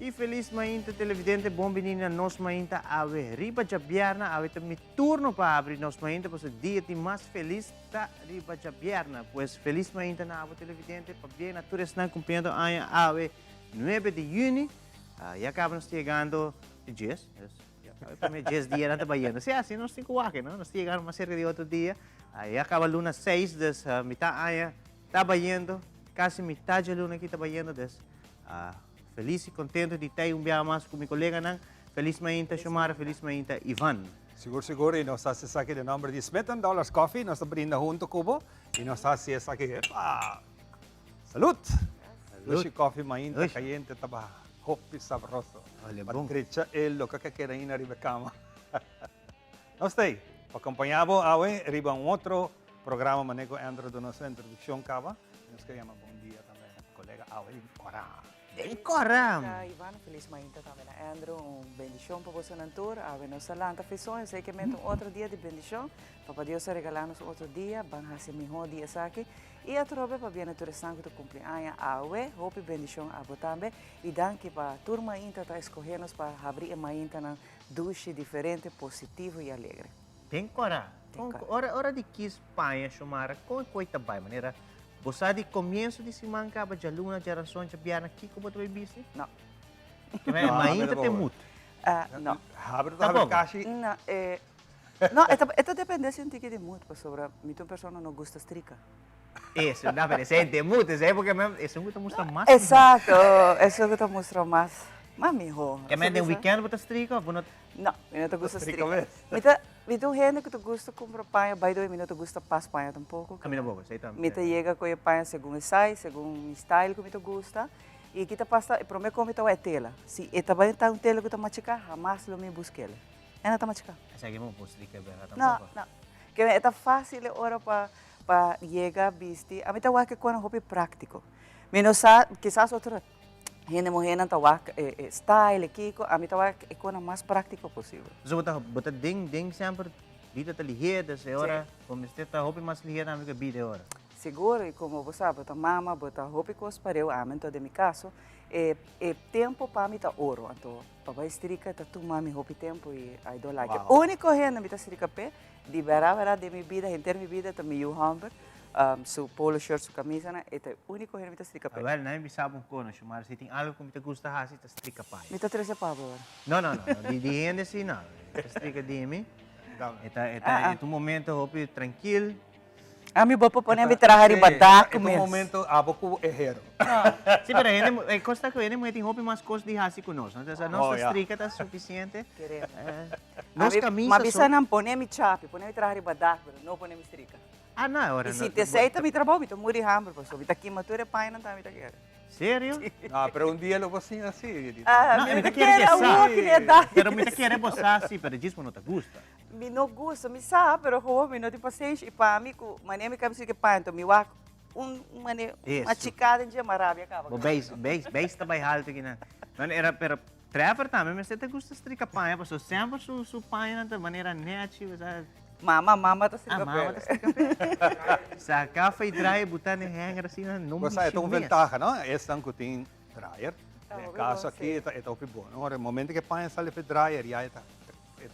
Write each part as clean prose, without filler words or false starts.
E feliz mainta televidente, bom menina, nos mainta ave riba jabierna, ave te mi turno para abrir nos mainta, pues el día de más feliz ta riba jabierna. Pues feliz mainta na ave televidente, para bien a todos están cumpliendo año ave 9 de junio, ya acabamos llegando de 10, para mí 10 días nada bayendo. Sí, así nos cinco guaques, ¿no? Nos llegando más cerca de otro día, ya acaba luna 6, des mitad año, está bayendo, casi mitad de luna aquí está bayendo, des feliz e contente de estar um dia mais com meu colega, não? Feliz mainta, Shumara, feliz mainta, Ivan. Siguro, e nós estamos aqui no nome de Smith & Dollars Coffee, nós estamos brindando junto com e nós estamos aqui, salud! Lushi Coffee mainta, caliente, taba, hopi sabroso. Olha, bom. Patrícia, lo que quer ir na riba cama. Nós estamos acompanhamos hoje, riba outro programa, manejo Andrew, da nossa introdução, cava. Nós queremos bom dia também, colega Aue, Corá. Coram! Ivan, feliz mainta também, Andrew, bendição para você na tour, a nossa lanta feição, eu sei que é outro dia de bendição, para Deus regalar-nos outro dia, van a ser melhor dia aqui, e a trobe para bem a turistão que tu cumpleaños, awe, hope bendição a você também, e danke para a turma mainta está escolhendo para abrir a mainta na duche diferente, positivo e alegre. Tem cora. Hora de que Espanha, Shumara, com coisa vai, maneira. Você de começo de semana acaba de luna, de aração, de biana, aqui como tu vai bici? Não. Mas ainda tem muito. Não. Abre caixa. Não, esta dependência um tique de muito, para sobre, muita pessoa não gosta strica. Isso, não, mas é de muito, é porque mesmo, isso que mostra mais. Exato, isso que te mostra mais. Mas melhor. Que é de weekend você strica, ou não? Não, eu não gosto strica. Me tu gente que tu gosta comprar panha, by the way, me não gosta pas panha tampouco. Caminho bom, sei também. Me tu chega com a panha segundo sai, segundo style que me tu gosta. E kita pasta, para mim como então é tela. Se é também tá um tela que tu machuca, jamais lo me busque ele. É não tá machuca. Essa aqui é uma strica bem, não. Que é tá fácil hora para chegar vestir. A mim tá que com hobby prático. Menos quizás outro gente morrer não tá style kiko, a mim tá é com o mais prático possível. So bota ding sempre vida tá ligeira, essa hora, como você tá hobby mais ligeira na minha vida hora. Seguro, e como você sabe, bota mama, bota hobby cos para eu, amento de meu caso, tempo para mim tá ouro, então para estrica tá tu mami hobby tempo e I don't like it. Único gente me tá estrica pé, liberar de minha vida, em ter minha vida tá meio humble. Su polo shirt, su camisa, é o único que me strica pé. Well, não me sabe como, mas se tem algo que me gusta fazer, tá strica pai. Me tá treze pavo agora. Não, de gente sim não. Tá strica de mim. É um momento hobby tranquilo. A mim vou pôr me trazer ribadak mesmo. É um momento aboco errado. Sim, mas gente, consta que ele tem hobby mais coisas de fazer conosco. Então, a nossa strica tá suficiente. Nós camisas. Mas bisa não põe me chape, põe me trazer ribadak, não põe me strica. Ah, não, agora não. E se te aceita, me trabalho, me muri hambre, pessoal. Me tá aqui, matura pai não tá me tá quer. Sério? Não, pero dia eu vou assim. Me tá quer o pero me tá quer você assim, pero diz que não te gusta. Me não gusta, me sabe, pero como me não tem paciência e para mim, mané me cabeça que pai, então me wak mané uma chicada em dia maravilha acaba. Base também alto aqui na. Não era pero Trevor também, mas você te gusta strica pai, pessoal sempre su pai na maneira nativa, sabe? Mama tá strica mama tá strica pé. Sa café dry botar em hanger assim, não me. Você é uma vantagem, não? Esse tanto tem dryer. No caso aqui é o bom. No momento que pai sai para dryer, já é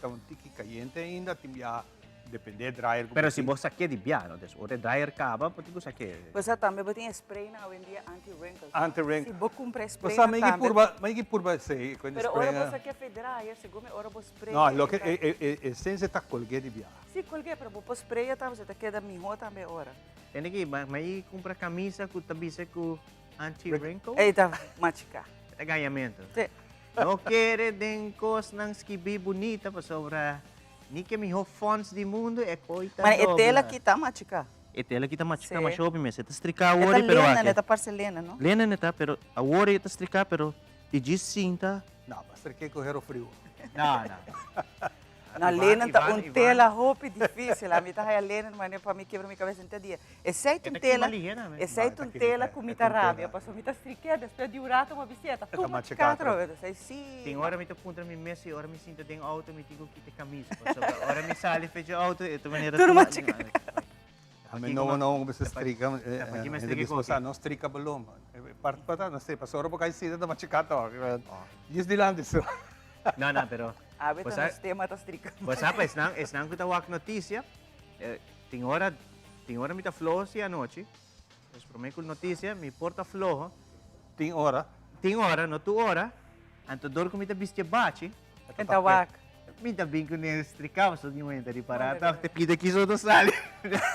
um tique caliente ainda, tem já depende dryer. Pero se você quer de piano, o dryer acaba, pode você quer. Você também tem spray na hoje em dia anti-wrinkles. Anti-wrinkles. Se você comprar spray, você me curva sei quando spray. Pero ora você quer dryer, segundo ora você spray. Não, lo que essência tá colguei de piano. Sim, colguei, pero você spray também, você quer da melhor também ora. Tem que mas compra camisa com tabisa com anti-wrinkle. Eita, machica. É ganhamento. Não quer den cos ng skibi bonita para sobra. Ni que me fonts do mundo é coita. Mas é tela que tá machica. É tela que tá machica, mas show me se tá stricar a ori pero aqui. Lena, tá parcelena, não? Lena neta, pero a ori tá stricar, pero de diz cinta. Não, mas que correr o frio. Não. Na lena tá tela roupa difícil, a mim tá a lena, mas para mim quebra minha cabeça em dia. Exceto um tela com muita rábia, passou muita striqueira, depois de urata uma bicicleta, tudo machucado, sim. Tem hora me tô contra mim mesmo, hora me sinto dentro auto, me digo que te camisa, hora me sale fecha auto, e tu maneira tudo machucado. não bisa strika. Dapat yung mas Hindi strika ko, bisa, no strika belum. Part pa ta, no strika. Pasoro pa kayo sila na machikato. Yes dilang diso. No, pero... Abe Pues, ta nos tema ta strika. Pues apa, esnang ko tawag notícia. Tingora mita flow si anoche. Pues promekul notícia, mi porta flow. Ting ora. Tingora, no 2 horas. Anto dor ko mita bistia bachi. En tawak. Mita bin ko ni strikam so ni mo di parata. Te pide kiso do sali.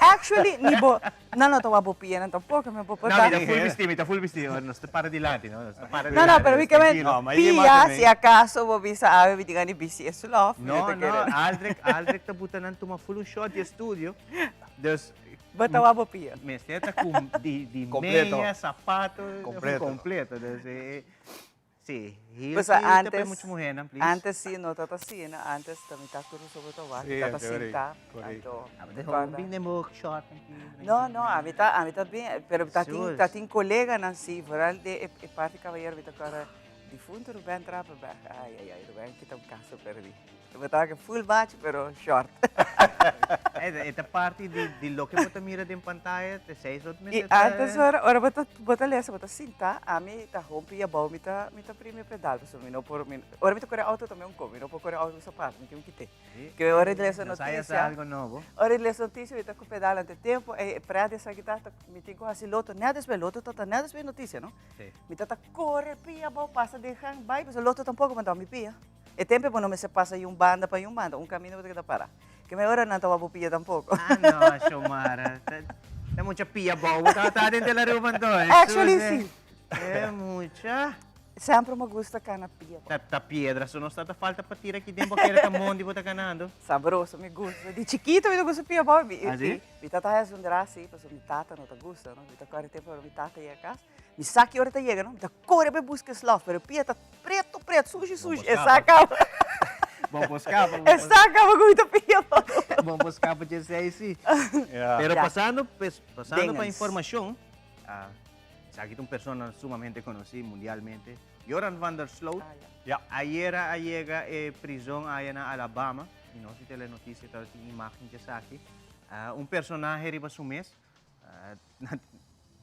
Actually, nibo, no tawabo piyan ang tampoco, me No, pupunta. mita full bisti. No, sta para di lati, no? Sta para di No, lati, pero vi que tranquilo. No, may pia, imagen, si acaso mo bisa ave, vi tingani busy es love. No, Aldrich tabutan tuma full shot di studio. Dus But tawabo piyan. meseta com de Completo. meia, sapato, Completo. completo. Dus, sí, Pues antes, mucho mujer, please. antes sí, no tatasina, antes también takuro sobre tawak, Sí, tatasinta. correct. Bing mo shot. No, a mí también, pero Sus. tatin colega nansi, vooral de parte caballero, vi takara difunto Ruben Trappenberg. Ay, Ruben, kita un caso perdi. Betava que full match, pero short. Esta parte de lo que você mira de pantalla, te 6 ou E antes, ora bota lesa, bota cinta, a mim tá rompe a bom, me tá primeiro pedal, so me não por me. Ora me correr auto também me não por correr auto sapato, me tem que ter. Que ora de lesa notícia. algo novo. Ora de lesa notícia, me tá com pedal ante tempo, e para dessa guitarra, me tem com assim loto, nada é loto, tá nada é notícia, não? Sim. Me tá correr pia bom, passa de hang, vai, mas o loto tampouco mandar me pia. E tempo quando me se passa um banda para um banda, um caminho que tá para. Que me ora não tava pia tampouco. Ah, no, Xiomara. Tem muita pia boa. Tá dentro da rua, Actually, sim. É muita. Sempre me gusta cana pia. Tá pedra, só não está falta para tirar aqui dentro, porque era mundo e botar canando. Sabroso, me gusta. De chiquito me gusta pia bom. Assim? Mi tata é zundra assim, mas mi tata não te gusta, não? Mi tata corre tempo, mi tata ia a casa. Mi saque hora te chega, não? Mi tata corre para buscar slaf, pero pia tá preto, sujo. E saca. Vamos buscar, E saca com muita pia bom. Vamos buscar para dizer aí. Yeah. Pero Ya. passando para Dingens. informação, aqui tem uma pessoa sumamente conhecida mundialmente, Joran van der Sloot. Yeah. Ayer llega a prisão aí na Alabama, e não se tem notícia, então tem imagem de aqui. Personagem riba su mês,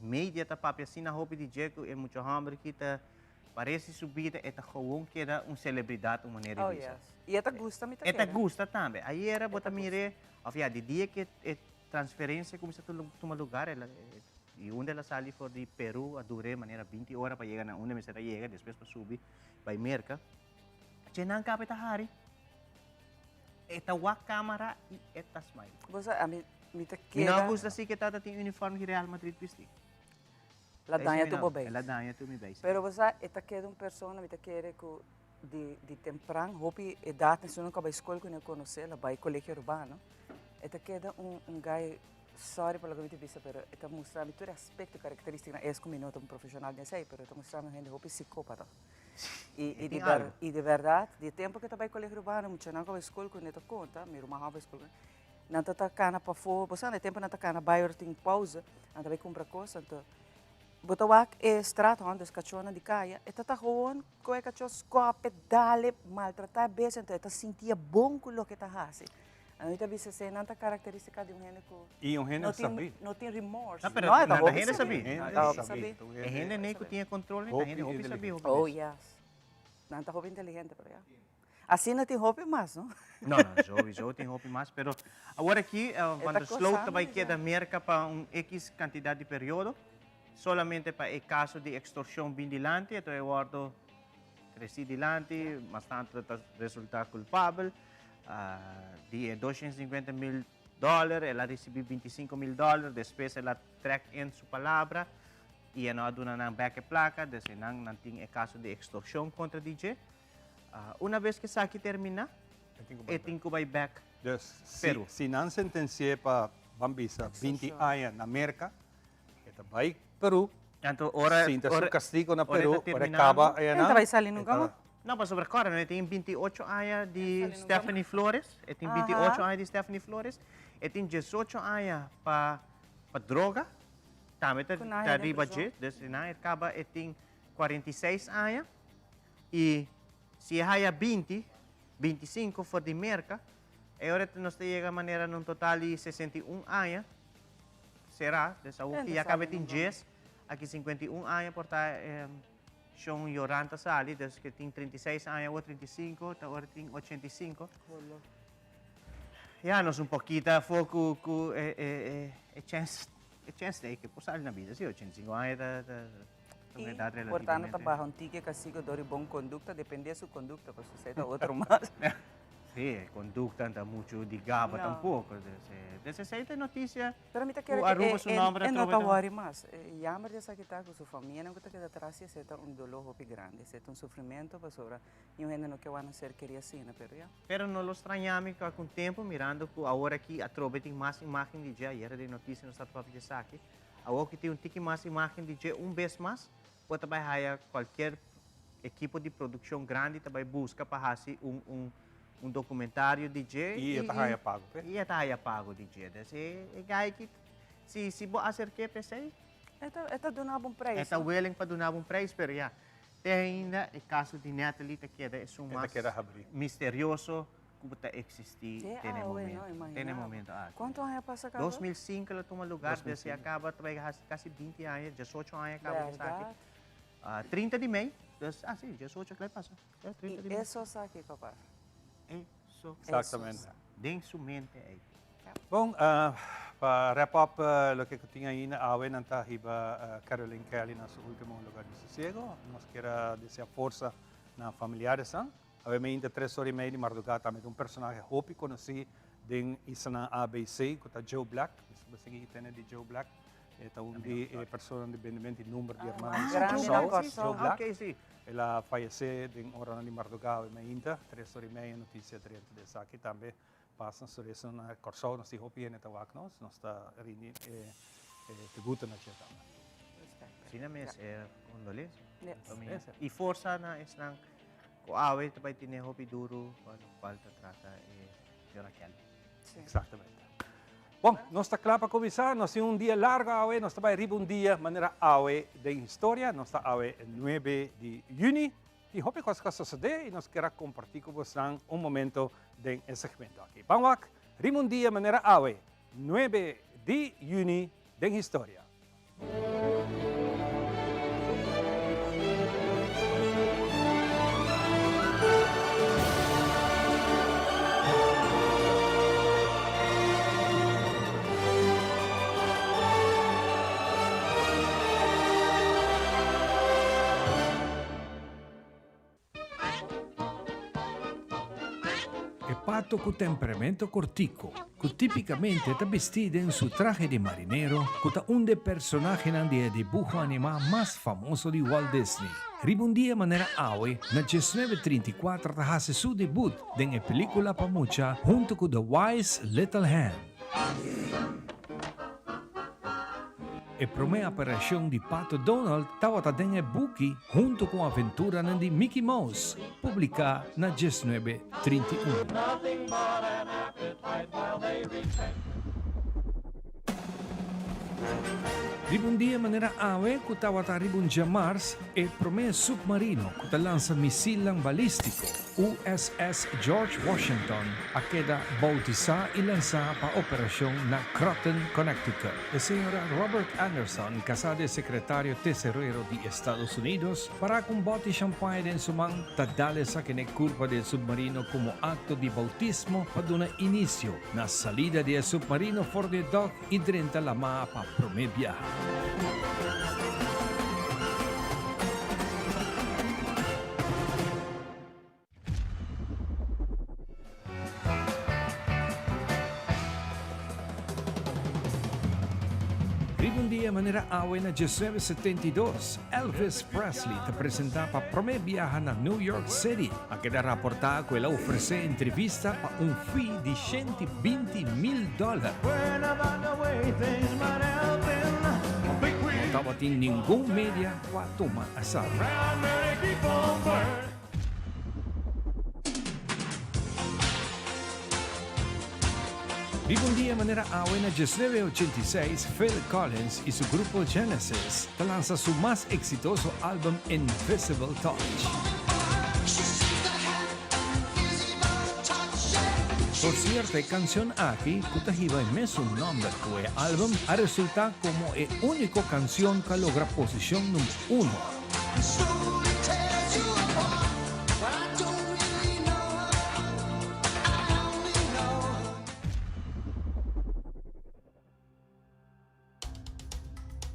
media tá papia assim na roupa de Jeco, é muito hambre que tá parece subida, é gewoon que era celebridade, uma maneira Oh, de yes. E esta gusta mi Eta gusta também. Ayer bota mire, de dia que transferência começa a tomar lugar, e onde ela sai for de Peru, a dure maneira 20 horas para chegar na onde me será chega, depois para subir, vai merca. Chenang kapita hari. Eta wa câmera e eta smile. Você, a mi te E não queda gusta assim que tata tem uniforme de Real Madrid vesti. la danha tu bobei. La danha tu mi beis. Pero você, esta queda persona, mi te queda que de temprano, hopi e data, se não acaba a escola que eu conhecer, ela vai colégio urbano. Esta queda guy, sorry por lo que me te disse, pero esta mostrando todo aspecto característico, é como não um profissional de sei, pero esta mostrando gente hopi psicópata. E de verdade, de tempo que eu vai colégio urbano, muito não acaba a escola que eu te conta, meu irmão acaba a escola. Não tá cana para fora, você não tempo não tá cana, vai tem pausa, não vai comprar coisa, então Botawak é straat onde os cachorros de caia, e tata gewoon coi cachorros cope dale maltratar bem, então tá sentia bom com o que tá fazendo. A gente vê se não tá característica de gente que E gente sabia. não tem remorso. Ah, pero não, é na da gente sabia. sabia. É gente nem que tinha controle, a gente hobby sabia. Oh yes. Não tá roupa inteligente para já. Assim não tem roupa mais, não? Não, já tem roupa mais, pero agora aqui, quando o slow também queda merca para X quantidade de período, solamente para o caso de extorsão bem dilante, então eu guardo cresci dilante, bastante resultado culpável, de $250,000, ela recebeu $25,000, depois ela track in sua palavra, e ela aduna ng back placa, desse não tem o caso de extorsão contra DJ. Uma vez que isso aqui termina, eu tenho que ir back. Dus Peru. si nan sentensie pa Bambisa 20 anos na América, ito vai Peru, Tanto ora sinta su castigo na ora Peru, tá ora terminando. acaba ayan Não vai sair nunca mais. Não, mas sobre agora, né? Tem 28 anos de Essa ali não Stephanie Flores, tem 28 anos de Stephanie Flores, tem 18 anos para droga, também está Kunaya din riba prisão. de, desse não, acaba tem 46 anos, e se haya 20, 25 for de merca, e agora nós chega a maneira num total de 61 anos, será, dessa o que acaba em Jess, aqui 51 anos, portanto, são Yoranta Sali, desde que tem 36 anos ou 35, agora tem 85. Ja, nós pouquinho foco com chance de que posar na vida, sim, 85 anos E, idade portanto, relativamente. trabalha um tique que siga de boa conduta, depende da sua conduta, para suceder outro mais. Sim, conduta não muito de gaba Não. tampouco. Dessa certa notícia, Pero mita O Aruba su nombre, não trova ka worry mas. Jammer de sakita com sua família, não que queda atrás e seta dolor hopi grande, seta sofrimento para sobra. E o gente não que vai ser queria assim, pero já. pero não lo estranhamos que com o tempo, mirando que agora aqui a trova tem mais imagem de dia, era de notícia no estado de Saki, agora que tem tique mais imagem de dia vez mais, pode trabalhar qualquer equipo de produção grande, também busca para fazer um documentário de dia E tá pago, pe? e tá pago de dia. É gai que se vou acercar pensei, Esta dona bom preço. está willing para donar preço, pero já tem ainda o caso de Natalie que é um mais queda abrir. misterioso que está existir Sí, tem bueno, momento. Tem imaginaba. momento. Quanto anos passa cá? 2005 ela toma lugar, 2005. desde acaba trabalhar quase 20 anos, 18 anos acaba de estar Verdade. aqui. 30 de maio, sim, 18 que passa. 30 de E maio. isso aqui, papá. Isso. Exatamente. Den su mente aí. Bom, para wrap up lo que tinha aí na awe nanta hiba Caroline Kelly na seu último lugar de sossego. Nós quero desejar força na familiares. Awe me ainda 3 horas e meia de madrugada met personagem hopi conheci den isa na ABC que tá Joe Black. Você que tem de Joe Black. É um de pessoa de bendimento de número de irmãos. grande Joe pessoa. Black. Ok, sim. Ela faleceu em hora de madrugada e ainda 3 horas e meia notícia dentro dessa aqui também passa sobre isso na Corsol nós temos opinião então nós está rini te gusta na cheta. Sina mes condolência. Yes. E força na islang ko awe também tinha hopi duro quando falta trata de Raquel. Sim. Exatamente. Bom, nós está claro para começar, nós temos dia largo awe, nós está riba dia maneira awe de história, nós está awe 9 de junho. E hope que as coisas suceder e nós queremos compartilhar com vocês momento de segmento aqui. Vamos riba dia maneira awe 9 de junho de história. Pato con temperamento cortico, que tipicamente está vestido en su traje de marinero, que un de personaje en el dibujo animado más famoso de Walt Disney. Ribundia manera awe, na 1934 hace su debut en la película Pamucha junto con The Wise Little Hand. E prima apparizione di Pato Donald stava a Buki junto con avventura di Mickey Mouse, pubblicata nel 1931. Ribundia manera awe che stava a ribungia Mars e promè submarino che lancia missile balistico USS George Washington a queda bautizada y lanzada para operación na Croton, Connecticut. La señora Robert Anderson, casada de secretario tesorero de Estados Unidos, para con bote champagne en su mano, tadale sa que ne curva del submarino como acto de bautismo para dar inicio na salida del submarino for the dock y drenta la mapa promè viaje. Un día manera awe na 1972, Elvis Presley te presentava promè viaje na New York City, a queda rapportata che la ofrece entrevista pa un fee di $120,000. Non stava in ningún media qua toma asado. Un día manera awe na 1986, Phil Collins y su grupo Genesis lanza su más exitoso álbum Invisible Touch. Por cierto, canción aquí, kutahiba es un nombre tu álbum, a resultar como el único canción que logra posición número 1.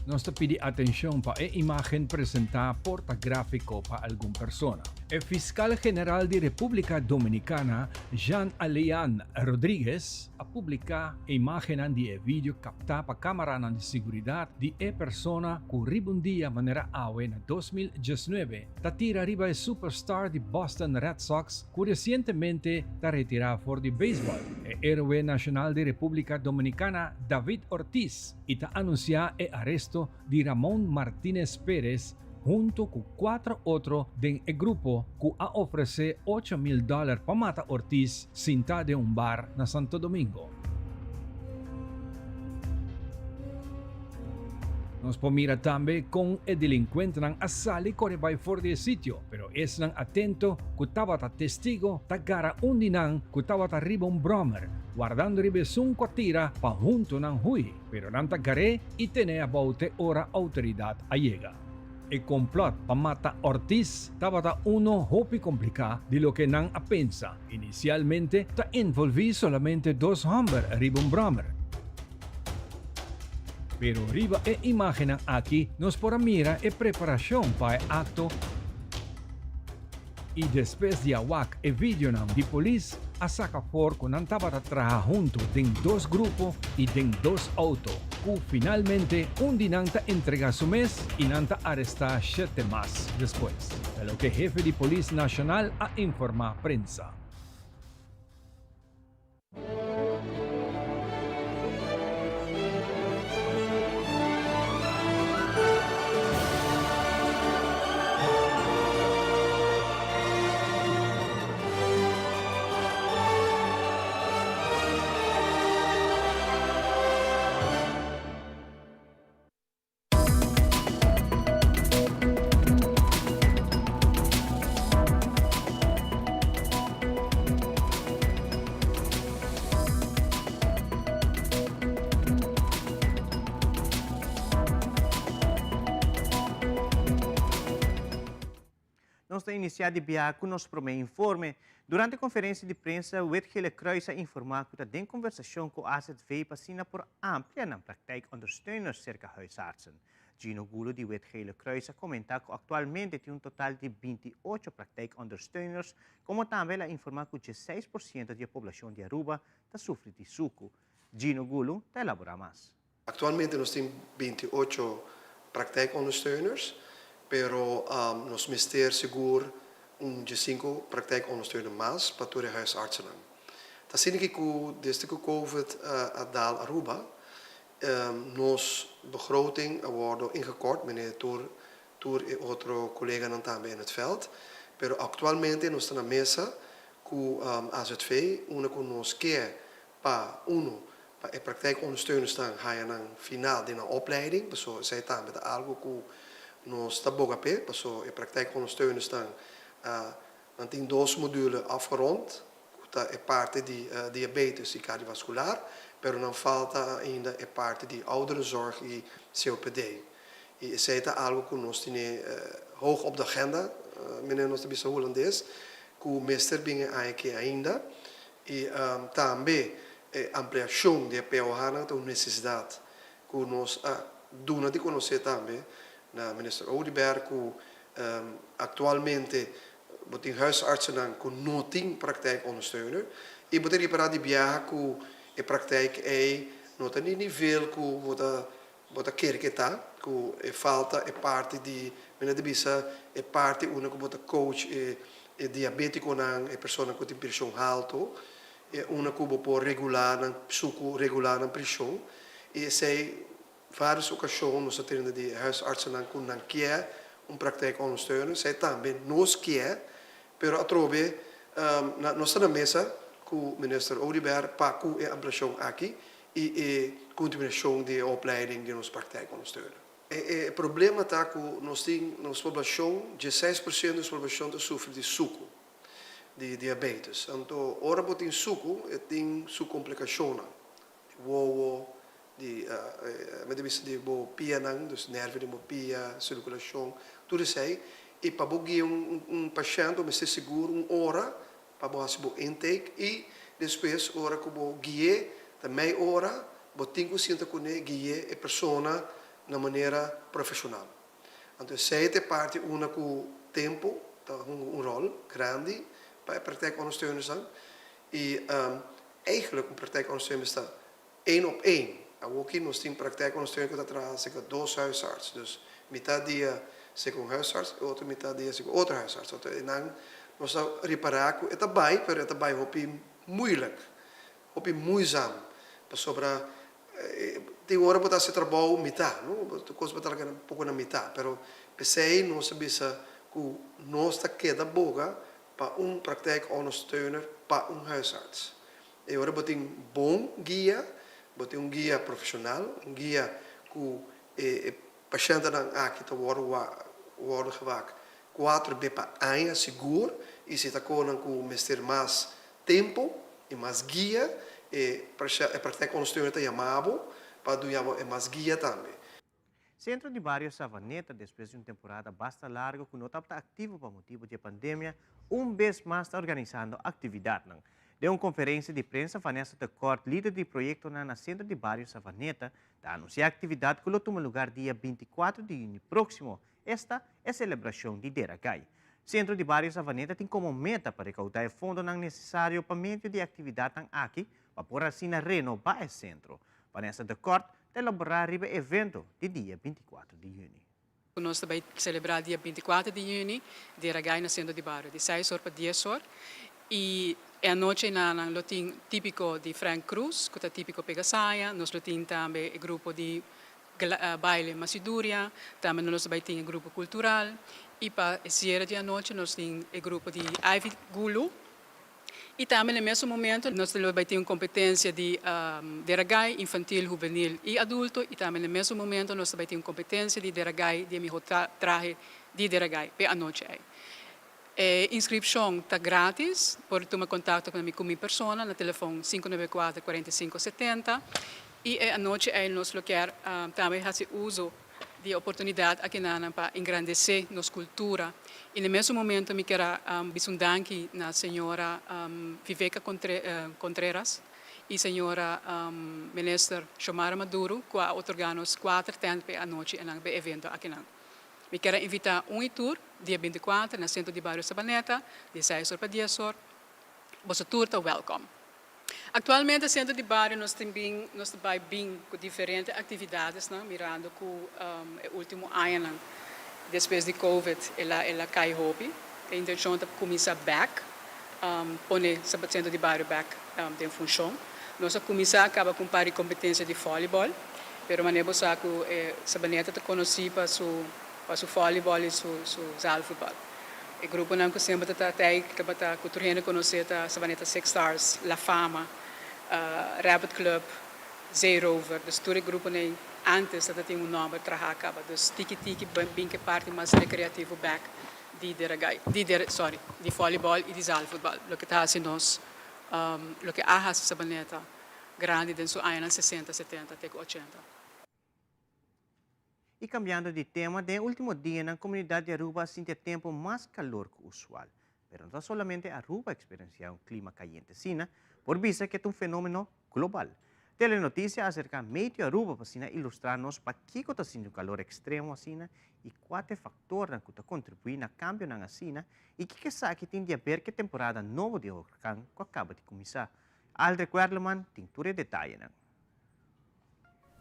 Nos te pide atención para imagen presentada portagráfico para alguna persona. El fiscal general de República Dominicana, Jean Alian Rodríguez, ha publicado imagen de vídeo captada para cámara de seguridad de persona que ribundia manera awe en 2019 ta tira arriba el superstar de Boston Red Sox que recientemente ta retirado por de béisbol. El héroe nacional de República Dominicana, David Ortiz, y ta anuncia el arresto de Ramón Martínez Pérez junto con 4 otros del grupo que ha ofrecido $8,000 para matar Ortiz cinta de un bar en Santo Domingo. Nos pomira también con el delincuente a salir corre by for del sitio, pero es atento que estaba testigo tagara un dinan que estaba arriba un bromer, guardando ribe sun tira pa junto nan hui, pero nan tagaré y tenía baute ora autoridad a llega. El complot para matar Ortiz estaba uno hopi complicado de lo que nan a pensa. Inicialmente ta envolví solamente 2 hombres arriba un bromer. Pero arriba e imagen aquí nos por mira e preparación para el acto. Y después de aguac e video de polis a saca por con antaba trabajar junto en 2 grupos y en 2 autos. Que finalmente un dinanta entrega su mes y nanta arresta 7 más después. De lo que jefe de Policía Nacional a informar prensa. Nós da iniciar de Biaco nos promete informe. Durante a conferência de prensa, o Wetgele Kruisa informou que tem conversação com a AZV para por amplia na praktijk ondersteuners cerca huisartsen. Gino Gulo, de Wetgele Kruisa, comenta que atualmente tem total de 28 praktijkondersteuners, como também informa que 16% da população de Aruba sofre de suco. Gino Gulo elabora mais. Actualmente nós temos 28 praktijkondersteuners, pero nos mister seguro de 5 praktijkondersteuners mais para todo o huisartsen. Dat zie ik desde que COVID a dal Aruba, nos begroting wordt ingekort, meneer Tour en otro collega dan também in het veld, pero actualmente nós estamos na mesa com AZV, una com nos quer para para a praktijkondersteuners dan ga je naar final de opleiding, dus zij dan met algo que nos está bogapé, paso a praktijkondersteuners dan tem 2 modules afgerond, dat é parte de diabetes e cardiovascular, pero não falta ainda a parte de ouderenzorg e COPD. E isso é algo que nós temos hoog op de agenda, meneer nós temos holandês, que o meester binge eigenlijk ainda, e também a ampliação de POH na necessidade que nós doen de conhecer também na minister Oudeberg, que atualmente tem huisartsen que não tem praktijkondersteuner, e moet reparar de viajar que a praktijk não tem nível que bota kerk está, que falta é parte de meneer de bisa é parte única bota coach e diabético nan é pessoa que tem pressão alto, é uma que pode regular nan suco regular nan pressão, e sei várias ocasiões nós temos de huisartsen que não quer praktijkondersteuner, zij também nos quer, pero a trove nós estamos na mesa com o minister Oudeberg para a ampliação aqui e a continuação de opleiding de nos praktijkondersteuner. O problema está que nós temos na população, 16% da população sofre de suco. de diabetes. Então, ora botin suco, tem su complicação. Wowo, de bo pia nang, dus nerve de bo pia, circulação, tudo isso aí. E para botar paciente, mas ser seguro, hora, para fazer o intake, e depois, hora que bo guiar, também hora, botin que sinta com ele, guiar a pessoa de maneira profissional. Então, essa parte, uma com tempo, rol grande, para a praktijkondersteuning. E, eigenlijk, een praktijkondersteuning is dat 1 op 1. Ook in ons team praktijkondersteuning dat er zeker 2 huisarts. Dus metade dia zeker een huisarts, de andere metade dia zeker outra huisarts. En dan nós reparar que é bem, pero é bem hopi moeilijk, hopi moeizaam. Para tem hora para se trabalhar metade, não? Coisa para trabalhar pouco na metade, pero pensei não se bisa que nós está queda boga para praktijkondersteuner para huisarts. E agora botem bom guia, botem guia profissional, guia que o paciente não aqui está worden gewaakt 4 b para ano seguro e se está com mais tempo e mais guia e praktijkondersteuner está chamado para dar mais guia também. Centro de Barrio Savaneta, depois de uma temporada bastante larga, que não está ativo por motivo de pandemia, vez mais está organizando atividade. De uma conferência de prensa, Vanessa de Cort, líder do projeto na Centro de Barrio Savaneta, está anunciando a atividade que toma lugar dia 24 de junho próximo. Esta é a celebração de Deragay. Centro de Barrio Savaneta tem como meta para recaudar fundos necessários para meio de atividade aqui, para pôr assim renovar o centro. Vanessa de Cort elaborar o evento de dia 24 de junho. Nós também celebrar dia 24 de junho, de Ragay na Centro de Barrio, de 6 horas para 10 horas. E a noite na lotim típico de Frank Cruz, que é típico Pegasaia. Nós lotim também o grupo de baile Macedonia, também nós também tem o grupo cultural. E para a Sierra de noite nós temos o grupo de Ivy Gulu. E também no mesmo momento nós também temos competência de Deragay infantil, juvenil e adulto. E também no mesmo momento nós também temos competência de Deragay, de melhor traje de Deragay, para a noite. A inscrição está grátis, pode tomar contato com a minha pessoa no telefone 594-4570. E a noite nós queremos também fazer uso de oportunidade aqui para engrandecer nossa cultura. E no mesmo momento, eu quero bisundanki na senhora Viveka Contreras e senhora ministra Xiomara Maduro, que otorgaram 4 tempos à noite no evento aqui. Eu quero invitar tour, dia 24, no Centro de Barrio Savaneta, de 6 horas para 10 horas. Você tour está welcome. Atualmente, no Centro de Barrio, nós temos com diferentes atividades, mirando com o último ano, depois de Covid, ela cai hobby. A intenção é começar back, pôr o Centro de Barrio back em função. Nós começar acaba com a competência de voleibol, mas manebo sa que Savaneta está conhecido para o voleibol e o zaalvoetbal. O grupo não sempre está até que está culturando conhecer a Savaneta Six Stars, La Fama, Rabbit Club, Zero Rover. Dus todo o grupo nem antes dat tinha nome para trabalhar. Dus tiki bem que parte mais recreativo back de Deragay, de voleibol e de zaalvoetbal. Lo que está assim nós, lo que a Savaneta grande dentro dos anos 60, 70 até 80. E cambiando de tema, no último dia na comunidade de Aruba sente tempo mais calor que o usual. Mas não somente Aruba experiencia um clima caliente, sino por vista que é um fenômeno global. Telenotícia acerca meio de Aruba para ilustrar-nos para que está sendo calor extremo assim e quais fatores que contribuem no cambio na assim e que sabe que tem a ver com a temporada nova de huracão que acaba de começar. Aldre Querleman tem tudo em detalhe.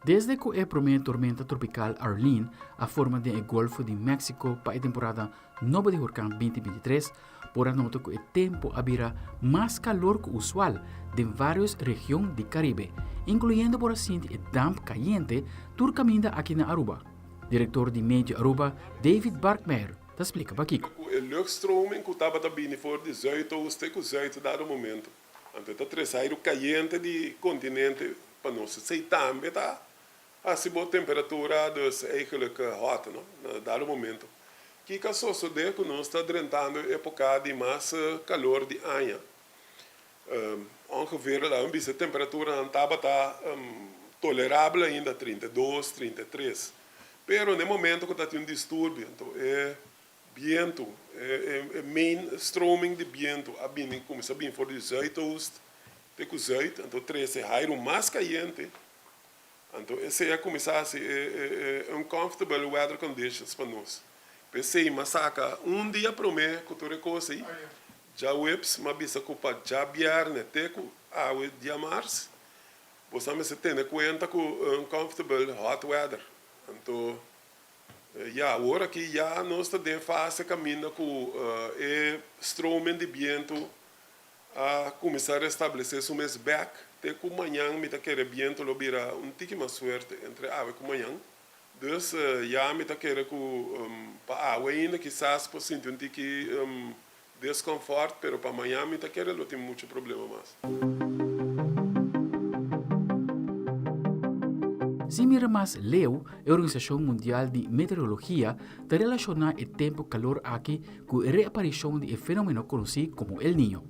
Desde que a primeira tormenta tropical Arlene a forma de Golfo de México para a temporada nova de huracão 2023, por a nota que o tempo abrirá mais calor que o usual em várias regiões do Caribe, incluindo por assim o damp caliente turcaminda aqui na Aruba. Diretor de Medio Aruba, David Barkmeyer, te explica para Kiko. A luchtstroming que estava vindo voor de zuidoosten e zuid dado momento. Então está trazendo caliente do continente para nós. Sei também está a boa temperatura, dus eigenlijk hot, no? Na dado momento. que caso de que nós está drentando época de mais calor de anha. Ongeveer lá a temperatura não estava tolerável ainda 32, 33. Pero no momento que está tendo um distúrbio, então vento, mainstreaming de vento, começa a vir por o zuidoost, até que o zuid, então 13 raio mais caliente. Então esse é começar a ser uncomfortable weather conditions para nós. Pensei, mas saca, dia para mim, que tu reconhece, já webs, mas bisa culpa já viernes, até que dia março, você me se tem conta com uncomfortable hot weather. Então, agora que já nós estamos em fase caminho com o stroming de vento a começar a estabelecer o mês back, até que amanhã me está querendo vento lo vira tique mais suerte entre ave e amanhã. Dus já me está querendo para água ainda quizás por sentir tique desconforto, pero para amanhã me está querendo tem muito problema mais. Se mira mais leu, a Organização Mundial de Meteorologia está relacionando o tempo calor aqui com a reaparição de um fenômeno conhecido como El Niño.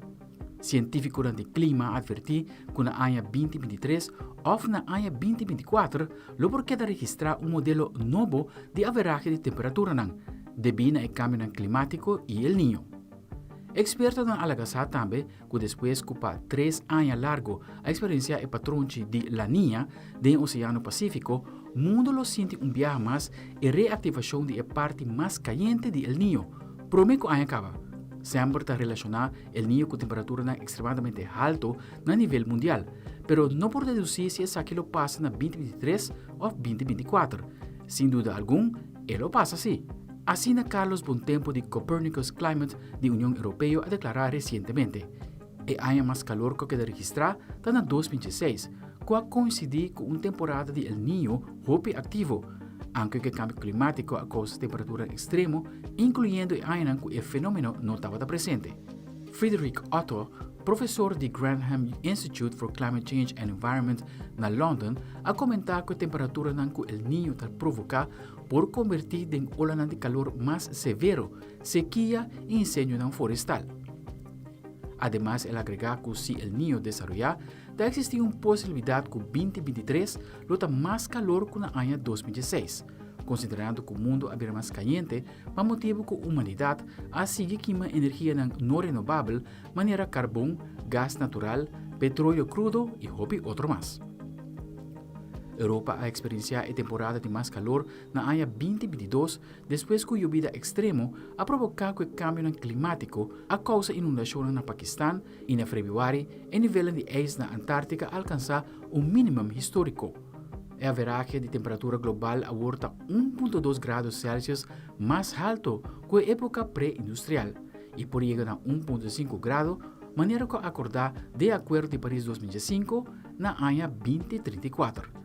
Científicos do clima advertem que na ano 2023 ou na ano 2024, logo queda registrar modelo novo de averagem de temperatura devido ao cambio climático e El Niño. Expertos han alegado também que depois de 3 anos largo a experienciar o patrão de La Niña do Oceano Pacífico, o mundo lo sente viaje mais e reativação de a parte mais caliente de El Niño. Promete que o ano acaba. Sempre está relacionado El Niño com temperatura extremamente alta no nível mundial, pero não por deduzir se essa que lo passa na 2023 ou 2024. Sem dúvida alguma, ele passa sim. Assim, Carlos Bontempo de Copernicus Climate de União Europeia a declarar recentemente. O ano mais calor que queda registrar está na 2026, que coincide com uma temporada de El Niño hope ativo, aunque o cambio climático a causa de temperatura extremo, incluindo o ano que o fenômeno não estava presente. Friedrich Otto, professor de Grantham Institute for Climate Change and Environment na London, a comentar que a temperatura que El Niño está provocar por convertir em onda de calor mais severo, sequía e incêndio florestal. Además, ele agrega que se El Niño desarrollar, está existindo uma possibilidade que 2023 luta mais calor que no ano 2016, considerando que o mundo haverá mais caliente, para motivo que a humanidade a seguir queima energia não renovável, maneira carvão, gás natural, petróleo crudo e outro mais. Europa a experienciar a temporada de mais calor na ano 2022 depois que a lluvia extremo a provocar o cambio climático a causa inundações na Paquistão e na Februário e nível de eis na Antártica alcançar um mínimo histórico. A averagem de temperatura global aborta 1,2 graus Celsius mais alto que a época pré-industrial e por chegar a 1,5 graus, maneira que acordar de Acordo de Paris 2005 na ano 2034.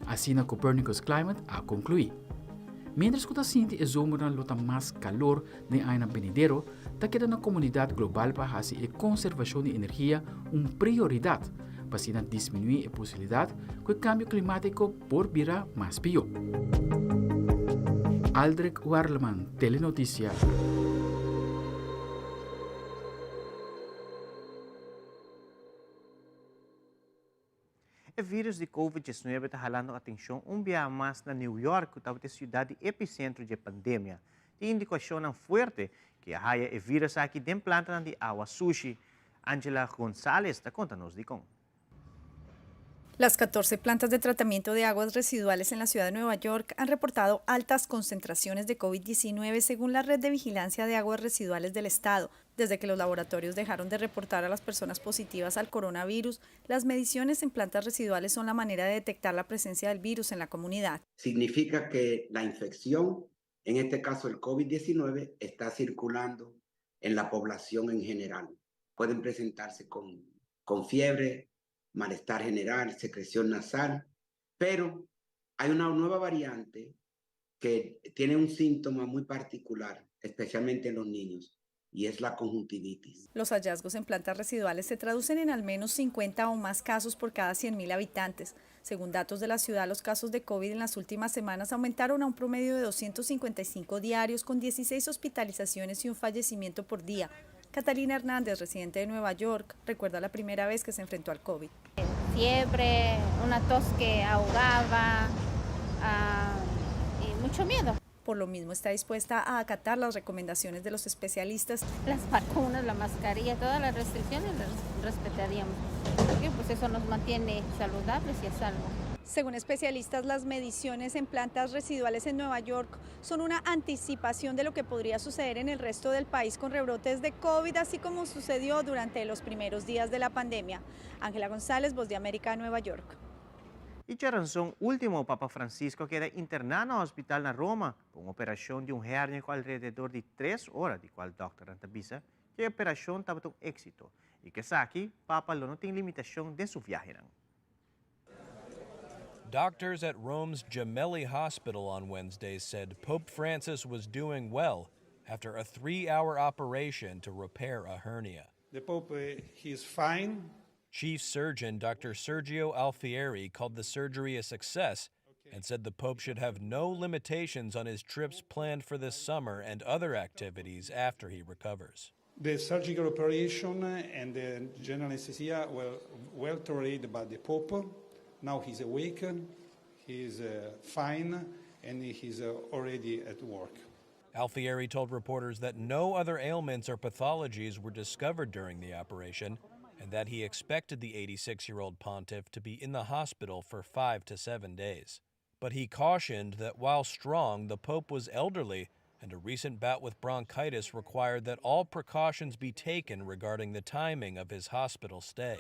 Assim, a Copernicus Climate a concluir. Mientras que está sente a zomer luta mais calor de ano venidero, está queda na comunidade global para fazer a conservação de energia uma prioridade, para assim diminuir a possibilidade que o cambio climático por virar mais pior. Aldrich Warleman, Telenotícia. O vírus de COVID-19 está jalando atenção dia mais na New York, que estava a cidade epicentro da pandemia. Tem indicação forte que há o vírus aqui dentro planta de água sushi. Angela González está contando-nos de como. Las 14 plantas de tratamiento de aguas residuales en la ciudad de Nueva York han reportado altas concentraciones de COVID-19 según la Red de Vigilancia de Aguas Residuales del Estado. Desde que los laboratorios dejaron de reportar a las personas positivas al coronavirus, las mediciones en plantas residuales son la manera de detectar la presencia del virus en la comunidad. Significa que la infección, en este caso el COVID-19, está circulando en la población en general. Pueden presentarse con fiebre, malestar general, secreción nasal, pero hay una nueva variante que tiene un síntoma muy particular, especialmente en los niños, y es la conjuntivitis. Los hallazgos en plantas residuales se traducen en al menos 50 o más casos por cada 100.000 habitantes. Según datos de la ciudad, los casos de COVID en las últimas semanas aumentaron a un promedio de 255 diarios, con 16 hospitalizaciones y un fallecimiento por día. Catalina Hernández, residente de Nueva York, recuerda la primera vez que se enfrentó al COVID. Fiebre, una tos que ahogaba y mucho miedo. Por lo mismo está dispuesta a acatar las recomendaciones de los especialistas. Las vacunas, la mascarilla, todas las restricciones las respetaríamos, porque pues eso nos mantiene saludables y a salvo. Según especialistas, las mediciones en plantas residuales en Nueva York son una anticipación de lo que podría suceder en el resto del país con rebrotes de COVID, así como sucedió durante los primeros días de la pandemia. Ángela González, Voz de América, Nueva York. E a razão último, o Papa Francisco queda internado no hospital na Roma com operação de hérnia com alrededor de 3 horas, de qual Dr. Antabisa que a operação estava com êxito e que aqui, Papa não tem limitação de sua viagem. Doctors at Rome's Gemelli Hospital on Wednesday said Pope Francis was doing well after a 3-hour operation to repair a hernia. The Pope, he's fine. Chief surgeon Dr. Sergio Alfieri called the surgery a success and said the Pope should have no limitations on his trips planned for this summer and other activities after he recovers. The surgical operation and the general anesthesia were well tolerated by the Pope. Now he's awake, he's fine, and he's already at work. Alfieri told reporters that no other ailments or pathologies were discovered during the operation, and that he expected the 86-year-old pontiff to be in the hospital for 5 to 7 days. But he cautioned that while strong, the Pope was elderly, and a recent bout with bronchitis required that all precautions be taken regarding the timing of his hospital stay.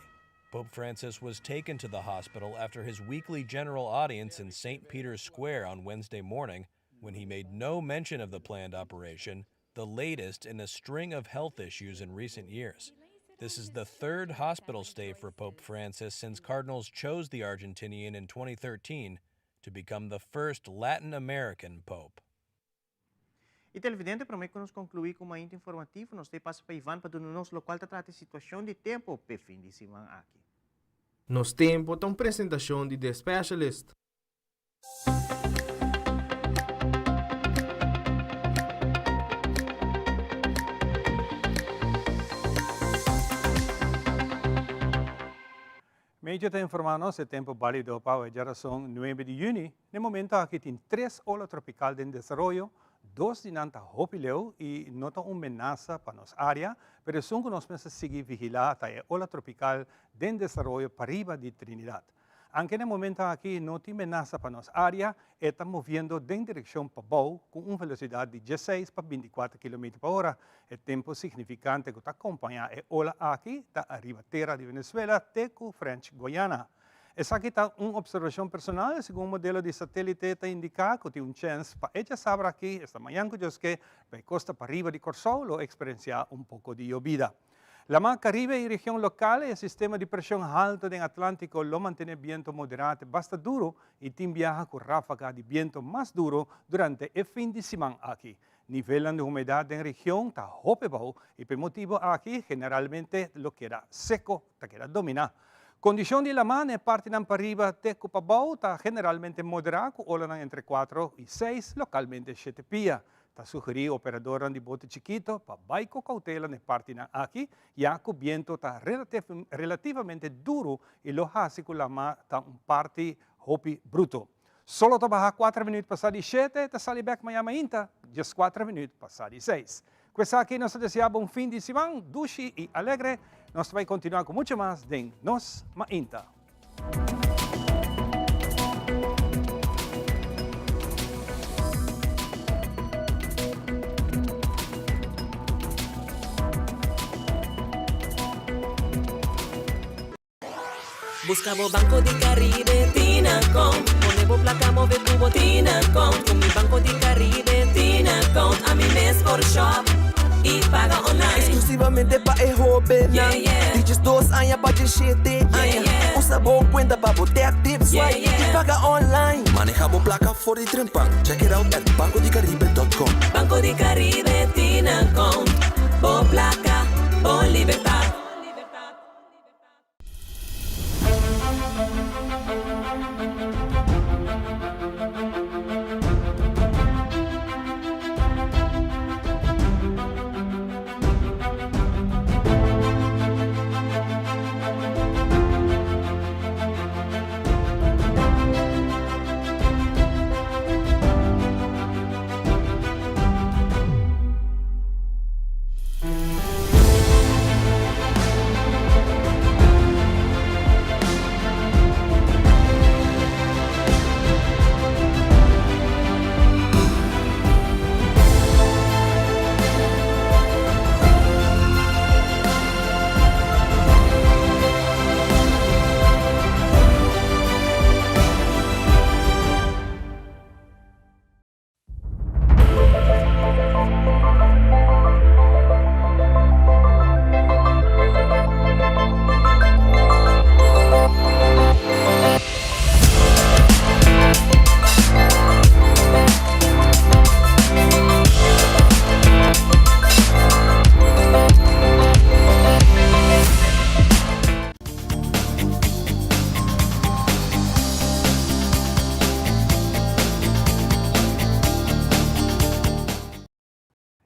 Pope Francis was taken to the hospital after his weekly general audience in St. Peter's Square on Wednesday morning, when he made no mention of the planned operation, the latest in a string of health issues in recent years. This is the third hospital stay for Pope Francis since cardinals chose the Argentinian in 2013 to become the first Latin American pope. E televidente, prometo que nos concluir com uma íntia informativa. Nós passa para Ivan para nos local que trata a situação de tempo para fim de semana aqui. Nos tempo tem apresentação de The Specialist. Medyo te informarnos el tiempo válido para la razón 9 de junio. De momento aquí tiene 3 olas tropicales en desarrollo, 2 de nanta hopileu y nota una amenaza para nuestra área, pero son que nos meses seguir vigilar la ola tropical en desarrollo para arriba de Trinidad. Aunque en el momento aquí no tiene amenaza para nuestra área, está moviendo en dirección para Bow con una velocidad de 16 para 24 km por hora. El tiempo significante que está acompañando la ola aquí está arriba tierra de Venezuela, Teco, French, Guayana. Esa aquí está una observación personal, según un modelo de satélite está indicado que tiene un chance para ella saber aquí, esta mañana que la costa para arriba de Corsol lo experiencia un poco de llovida. La Mar Caribe y región local, el sistema de presión alto en Atlántico lo mantiene viento moderado bastante duro y tiene viaja con ráfaga de viento más duro durante el fin de semana aquí. Nivel de humedad en la región está bajo y por motivo aquí generalmente lo queda seco, te queda dominado. Condición de la mar en parte para arriba de Copabao está generalmente moderada, con olas entre 4 y 6, localmente 7 pies. Está sugerido operador de bote chiquito para baico cautela en parte aquí, ya que el viento está relativamente duro y lo hace con la mar está un parte hopi bruto. Solo trabaja 4 minutos pasar de 7, te sale back mañana inta, just 4 minutos pasar de 6. Questa aquí nos deseamos un fin de semana dulce y alegre. Nos va a continuar con mucho más de Nos Mainta. Buscamos Banco di Caribe, Tinacom. Ponemos placa, move tubo, Tinacom. Con mi Banco di Caribe, Tinacom. A mi mes por shop y paga online. Exclusivamente para el joven. Yeah, yeah. Dices 2 años para el 7 años. Usa boa cuenta para poder activar swipe y paga online. Manejamos placa for the trempan. Check it out at bancodicaribe.com. Banco di Caribe, Tinacom.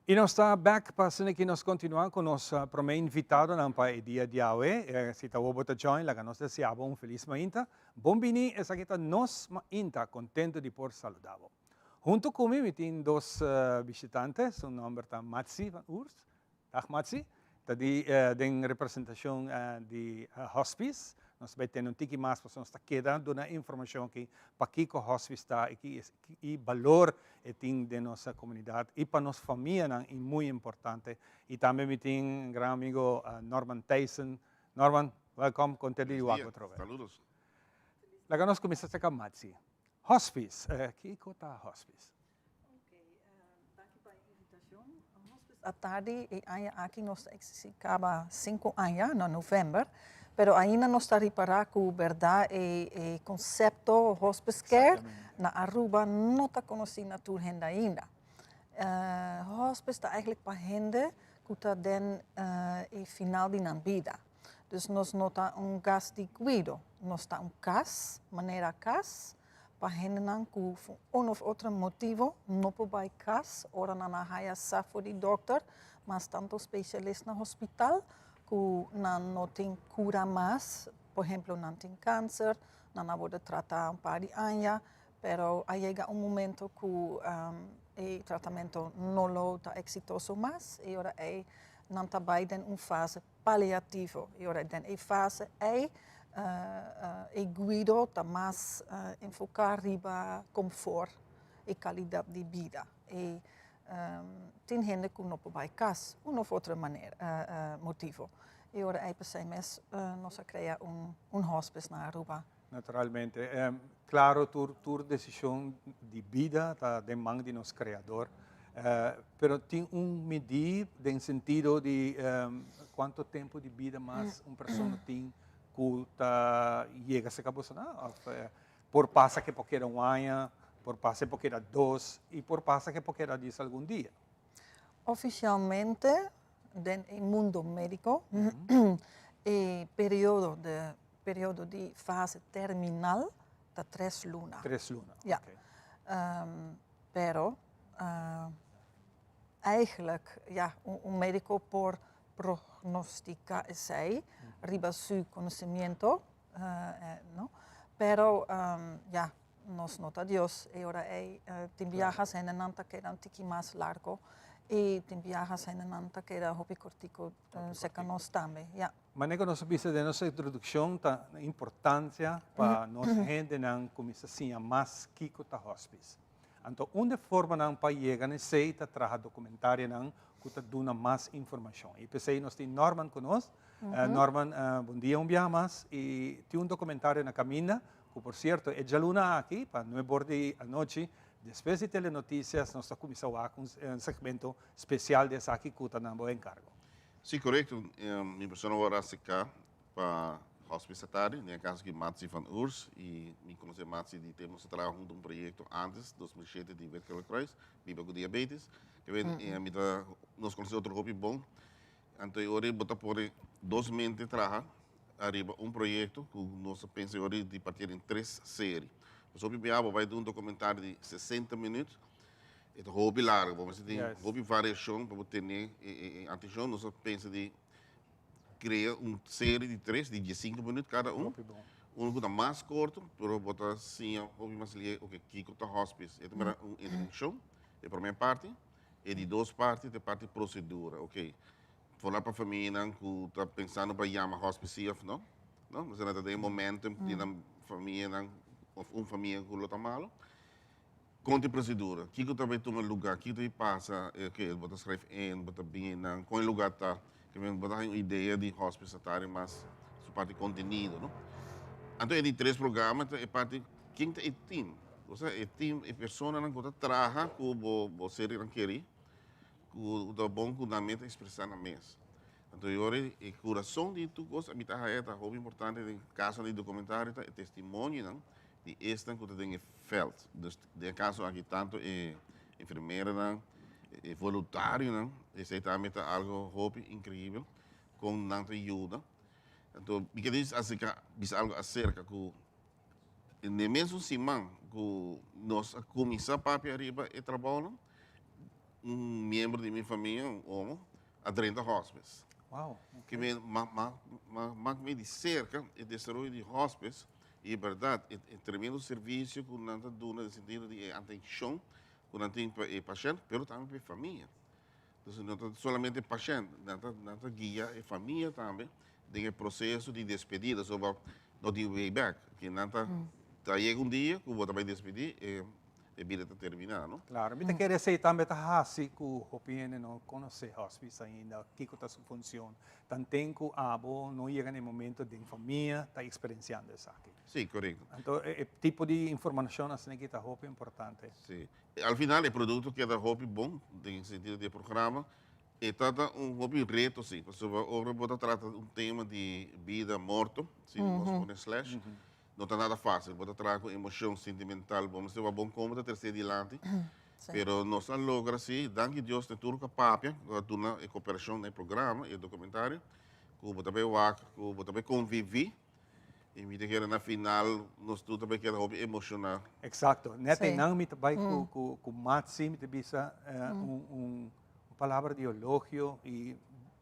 E nós está back para que nós continuamos com nosso primeiro invitado para o dia de hoje. Se está a join, lá nós desejamos feliz mainta. Bom-vindo, essa aqui está nós mainta, contento de por saludá-lo. Junto comigo, tem dois visitantes, o nome é Matsi van Oers. Dag Matsi. Dat die de representação de hospice. Nós vamos ter tiki mais para nós queda dando informação que para que o hospice está e valor tem de nossa comunidade e para nossa família é muito importante. E também me tem um grande amigo Norman Tyson. Norman, welcome, contente de estar outra vez. Saludos. Lá nós começamos com Matsi. Hospice, que é hospice? À tarde, aqui nós acaba 5 anos, no novembro, pero ainda nós está reparar que verdade o conceito hospice care na Aruba não está conhecido na toda gente ainda. Hospice está eigenlijk para gente que está den final de vida. Dus nós não está gasto de cuido, nós está casa, maneira casa, para gente que por of outro motivo não pode casa, ora na haja safo de doctor, mas tanto especialista no hospital que não tem cura mais, por exemplo, não tem câncer, não pode tratar par de anos, pero aí chega momento que o tratamento não está exitoso mais, e ora não está bem em fase paliativa, e ora em fase e guido está mais enfocar riba conforto e qualidade de vida. E tem gente que não pode casa, ou outra maneira, motivo. E agora é para nós criar hospice na Aruba. Naturalmente. Claro, tua decisão de vida está de mão de nosso criador, pero tem medida no sentido de quanto tempo de vida mais uma pessoa tem que chega a se acabar, por passa que porque era ano, por passa porque era 2 e por passa que porque era 10 algum dia. Oficialmente, no mundo médico, o período de fase terminal está 3 lunas. 3 lunas, ja. Okay. Pero, eigenlijk, ja, médico por prognosticar riba su conocimiento, ¿no? Pero, ya, nos nota Dios, y ahora te viajas en Nanta que era un tiki más largo, y te viajas en Nanta que era hobby cortico, seca nos también, ya. Manejo nos avisa de nossa introdução da importância para nossa gente não começar assim mais kiko ta hospice. Então, uma forma não para chegar nesse está trazer documentário não que está dando mais informação. E pensei nós tem Norman conosco. Norman, bom dia mais e tem documentário na caminha que por certo é já luna aqui para 9 da noite. Depois de telenotícias nós está começando com segmento especial desse aqui que está no encargo. Sim, correto. Minha pessoa vai ficar para hospice tarde, no caso que Matsi van Oers, e me conhece Matsi de temos trabalhado junto projeto antes, 2007 de Werkelijkheid, viva com diabetes, que vem nós conhecemos outro hobby bom. Então, eu vou por 2 meses trabalhar arriba projeto que nós pensamos de partir em 3 séries. O hobby vai ter documentário de 60 minutos. É um hobby largo, mas tem hobby variação para ter atenção. Nós pensamos de criar uma série de 3, de 15 minutos cada um. Um que é mais curto, para botar assim, hobby mais lié, o que Kiko está hospice. É uma introdução, é a primeira parte, e de 2 partes, é a parte procedura, ok? Falar para a família que está pensando para chamar hospice, não? Não, mas não tem momento de uma família que está mal. Conte procedura. Kiko também toma lugar, Kiko passa, que bota escreve em, bota bem, com o lugar tá, que vem botar uma ideia de hospice mas sua parte conteúdo, não? Então é de 3 programas, é parte quinta e team. Ou seja, é team, é pessoa que está trabalha, que você não quer, que é bom que na mente expressar na mesa. Então agora é coração de tu coisa, a mitad é tá muito importante em caso de documentário, é testemunho, não? De este que tem felt. Dus de caso aqui tanto é enfermeira, é voluntário, não? Esse também é algo hobby incrível, com tanta ajuda. Então, me diz assim que diz algo acerca que no mesmo semana que nós começamos a papel arriba e trabalho, membro de minha família, um homem, adrenta hospice. Uau. Que me me de cerca e desenvolvimento de hospice e verdade é tremendo serviço que nós damos no sentido de atenção com o paciente, mas também para a família. Então, não é somente o paciente, nós guia a família também no processo de despedida, sobre no de way back, que nós chega um dia que você vai despedir e a vida está terminada, não? Claro, me quer dizer também que o opinião não conhece hospice ainda, que está sua função. Tanto que abo não chega no momento de família está experienciando isso aqui. Sim, correto. Então, o tipo de informação assim que está muito importante. Sim. Al final, o produto que é da hobby bom, no sentido de programa, é todo hobby reto, sim. Porque agora você trata tema de vida morto, sim, nós com slash. Não está nada fácil, você traga com emoção sentimental, vamos ter uma boa cômoda, terceira adiante. Pero nós logra sim, danke Deus, tem tudo capaz, a cooperação no programa e documentário, que você também wak, que você também convive, e me que na final, nós tudo também quer hobby emocional. Exato. Neta não me também com Matsi, me bisa uma palavra de elogio e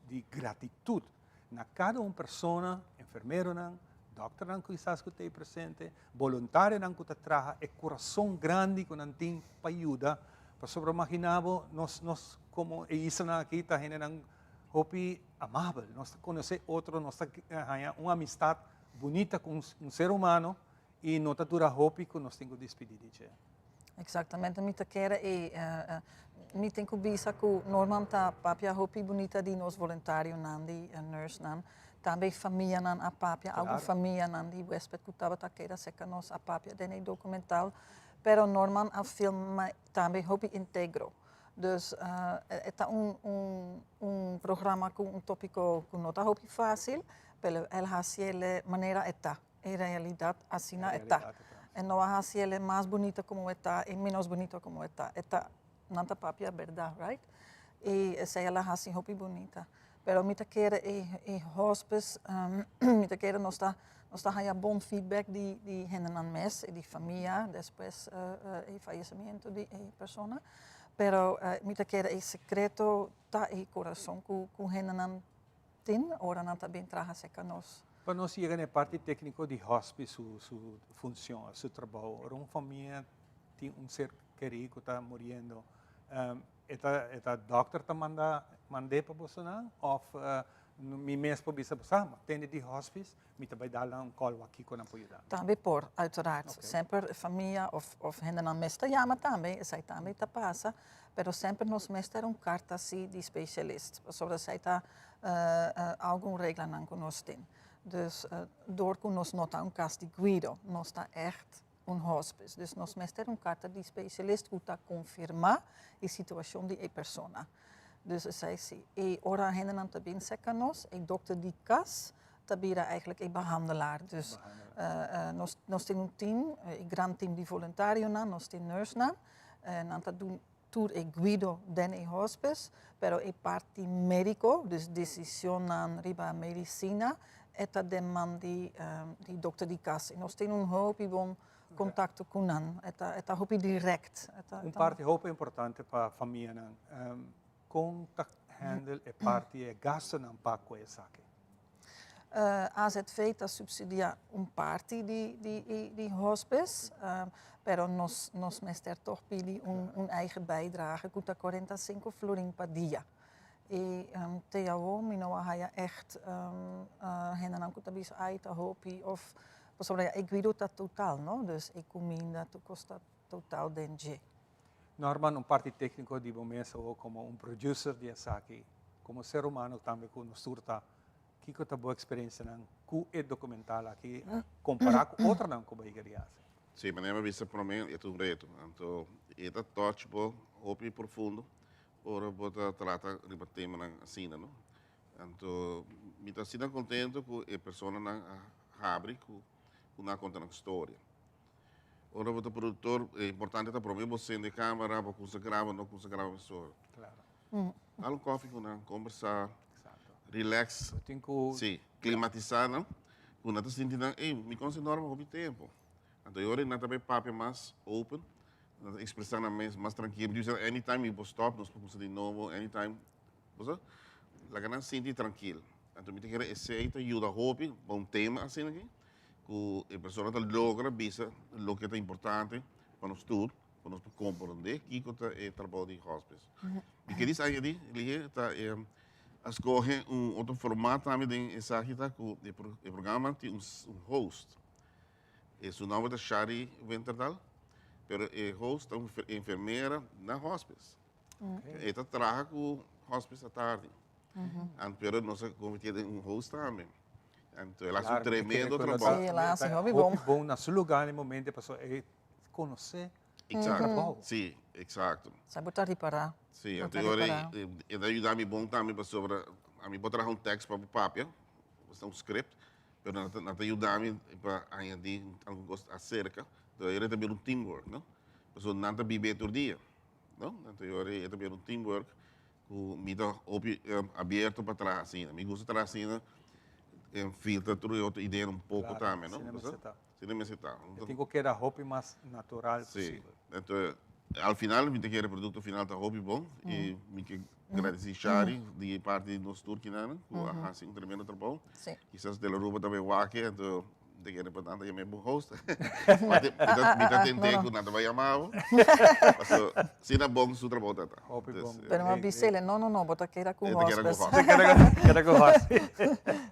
de gratitude na cada pessoa, enfermeiro não, doctor não que está presente, voluntário não que traga, é coração grande que não tem para ajudar. Para sobre imaginavo, nós como isso aqui está generando hobby amável, nós conhecer outro, nós uma amistade bonita com um ser humano e não está dura hobby que nós temos que despedir de. Exatamente, me quer me tem que bisa que normal tá papia hobby bonita de nós voluntário não de nurse não. Também família não a papia, alguma família não de huésped que estava tá queira seca nós a papia de documental, pero normal a filme também hobby integro. Dus é programa com tópico que não está hobby fácil, pero el hace maneira está, em realidade assim não está. E não hace ele mais bonita como está e menos bonito como está. Está não tá papia verdade, right? E essa ela hace hobby bonita. Pero me quer hospice, me quer nós está aí bom feedback de Renan mes, de família, depois o falecimento de pessoa. Pero me quer secreto tá e coração que Renan tem, ora não também traga seca nós. Para nós chegar na parte técnica de hospice, sua função, seu trabalho, uma família tem ser querido que está morrendo. Eta doctor ta mandei para você não, ou me mesmo para você tem de hospice, me também dá lá call aqui com a apoiada. Também por, uiteraard, sempre família of Renan mes ta chama também, essa também ta passa, pero sempre nos mestre carta assim de specialist, sobre essa ta algum regra não que nós tem. Dus door que nós nota caso de Guido, nós está echt hospice. Dus nós mestre carta de specialist que está confirmar a situação de pessoa. Dus zij zie, ora Renan também seca nós, dokter die kas, tabira eigenlijk behandelaar. Dus nós temos team, grande team de voluntário na, nós temos nurse na, nanta doen tour Guido den hospice, pero parte médico, dus decisão na riba medicina, eta demandi di dokter die kas. Nós temos hoop bom contato com nan, eta hoop direct. Parte hoop importante para a família nan. Contact handle e parte e gasto nan paco e saque. AZV está subsidia parte de hospice, pero nós mestre toch pili eigen bijdrage, que está 45 florin per dia. E TAO, minha haya echt Renan que tabis aita hopi of sobre ik guido ta total, no? Dus ik comida tu costa total denje. Norman parte técnico de momento ou como producer de Asaki, como ser humano também com nos surta que tá boa experiência nan ku documental aqui comparar com outra não como igreja. Sim, mas é vista para mim é um reto. Então, é touchable, hopi profundo. Ora bota trata riba tema nang asina no. Então, me tá sendo contento com a pessoa nang abre com na conta na história. Ora bota produtor é importante tá para mim você de câmera para consagrava não consagrava pessoa. Claro. Algo coffee com na conversar. Relax. Sim, climatizar não. Quando tá sentindo me considero normal hobby tempo. Então, eu não também papo mais open. expressar mais tranquilo. Diz, anytime eu vou stop, nós podemos de novo, anytime. Você? La ganan sentir tranquilo. Então, me tem que receita ajuda hope, bom tema assim aqui, que a pessoa tá logra bisa o que é importante para nós tudo, para nós compreender que é trabalho de hospice. E que diz aí, ele tá escolhe outro formato também de essa aqui tá que o programa tem host. Seu nome é Shari Winterdal, pero o host é uma enfermeira na hospice. Ela trabalha com hospice à tarde. Pero nós convertimos em host também. Então, ela faz um tremendo trabalho. Sim, ela faz um bom no seu lugar, no momento, a pessoa conhecer o trabalho. Sim, exato. Sabe botar reparar. Sim, então, ele ajuda-me bom também para sobre... A mim, botar um texto para o papel, um script, pero não ajuda-me para añadir algo acerca. Então, ele também um teamwork, não? Então, não está bem todo dia, não? Então, ele também um teamwork. Me está aberto para trás, assim. Me gusta trás, assim, filtra tudo outra ideia pouco também, não? Cinema está. Eu tenho que era hobby mais natural possível. Então, ao final, me tem que o produto final está hobby bom e me que agradecer Shari de parte de nós turcos, né? Assim, um tremendo trabalho. Quizás de la Ruba também waque, então de que importante é meu host. Me tá tentando nada vai amar. Se não bom seu trabalho tá. Pero uma bicela, não, bota que era com host. Queda com host.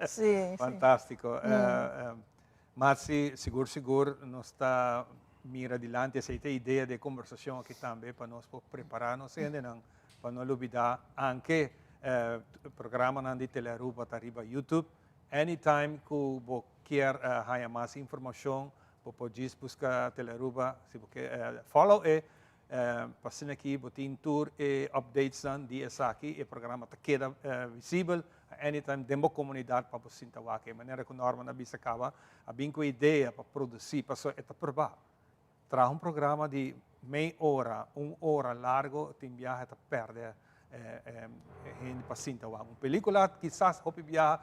Sim. Fantástico. Mas seguro nós está mira adiante essa ideia de conversação aqui também para nós preparar-nos para não olvidar anche programa na de Teleruba tá riba YouTube. Anytime que você quer mais informação, você pode buscar Teleruba, se você follow passando aqui, botin tour e updates de essa aqui, o programa está queda visível. Anytime demo comunidade para você sentar aqui, maneira que norma na bisa acaba, a bem com ideia para produzir, para só eta provar. Traz programa de meia hora, 1 hora largo, tem viagem para perder gente para sentar lá. Uma película quizás hopi viaja,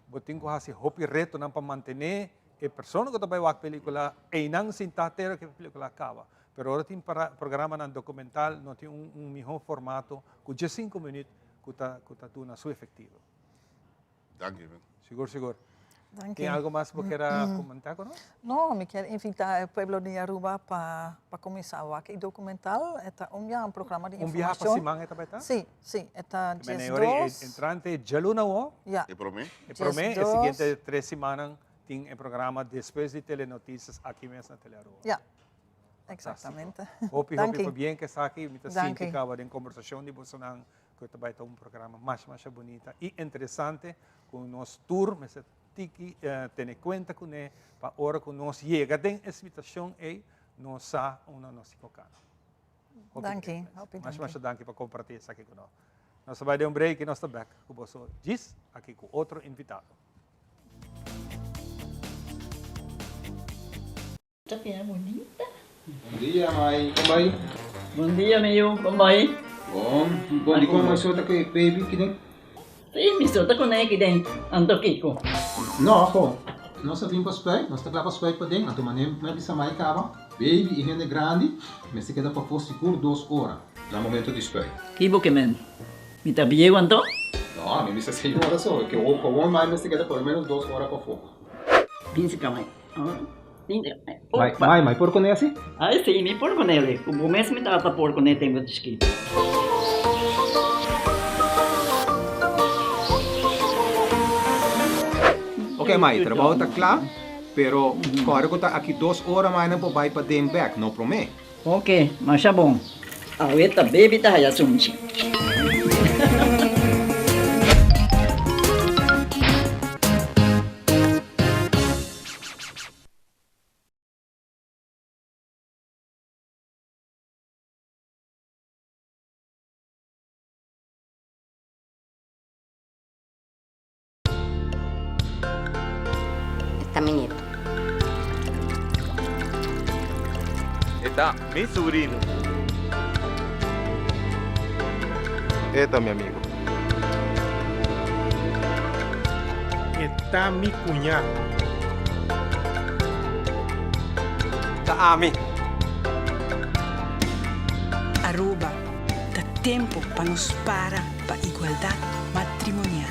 botin ko hasi hopi reto não para manter a pessoa que está vai a película e não sentar até que a película acaba. Pero agora tem programa na documental, não tem melhor formato, com 5 minutos que está tudo na sua efetivo. Danke. Seguro. Danke. Tem algo mais que você quer comentar conosco? Não, me quero invitar o povo de Aruba para começar o documental. É um programa de informação. Viagem para Simão, é também? Sim. É dias 2. Entrante de Luna, E promete? E promete, a seguinte 3 semanas, tem um programa depois de telenotícias aqui mesmo na Telearuba. Exatamente. Hope bem que está aqui, me está sentindo em conversação de você que vai ter programa mais bonita e interessante com o nosso tour, mas tiki ter conta com ele para hora que nós chega tem invitação e nós sa uma nossa cocana. Danke. Mas danke para compartilhar isso aqui conosco. Nós vai dar break e nós estamos back com você diz aqui com outro invitado. Tapi é bonita. Bom dia, mãe. Como vai? Bom dia, meu. Como vai? Bom, di ko masota kay baby kini. Sim, misota ko na aqui dentro. Anto Kiko. No, ako. Nós vim para spray, nós tá para spray para dentro. Então, manem, mas bisa mai kaba. Baby, e gente grande, mas se queda para for seguro 2 horas. No momento de spray. Kibo que men. Me tá bien anto? No, a mí me dice 6 horas só, que o como mais mas se queda por menos 2 horas para fogo. Pinse kamay. Mai, por con esse? Ai, sim, me por con ele. O mês me tá por con ele tenho escrito. Ok, Mai, trabalho está claro, pero claro que está aqui 2 horas mais não vai para dem back, não promete. Ok, mas tá bom. A outra baby tá já chunchi. Mi nieto. Está mi sobrino. Está mi amigo. Está mi cuñado. Está Ami. tempo para nos para igualdade matrimonial.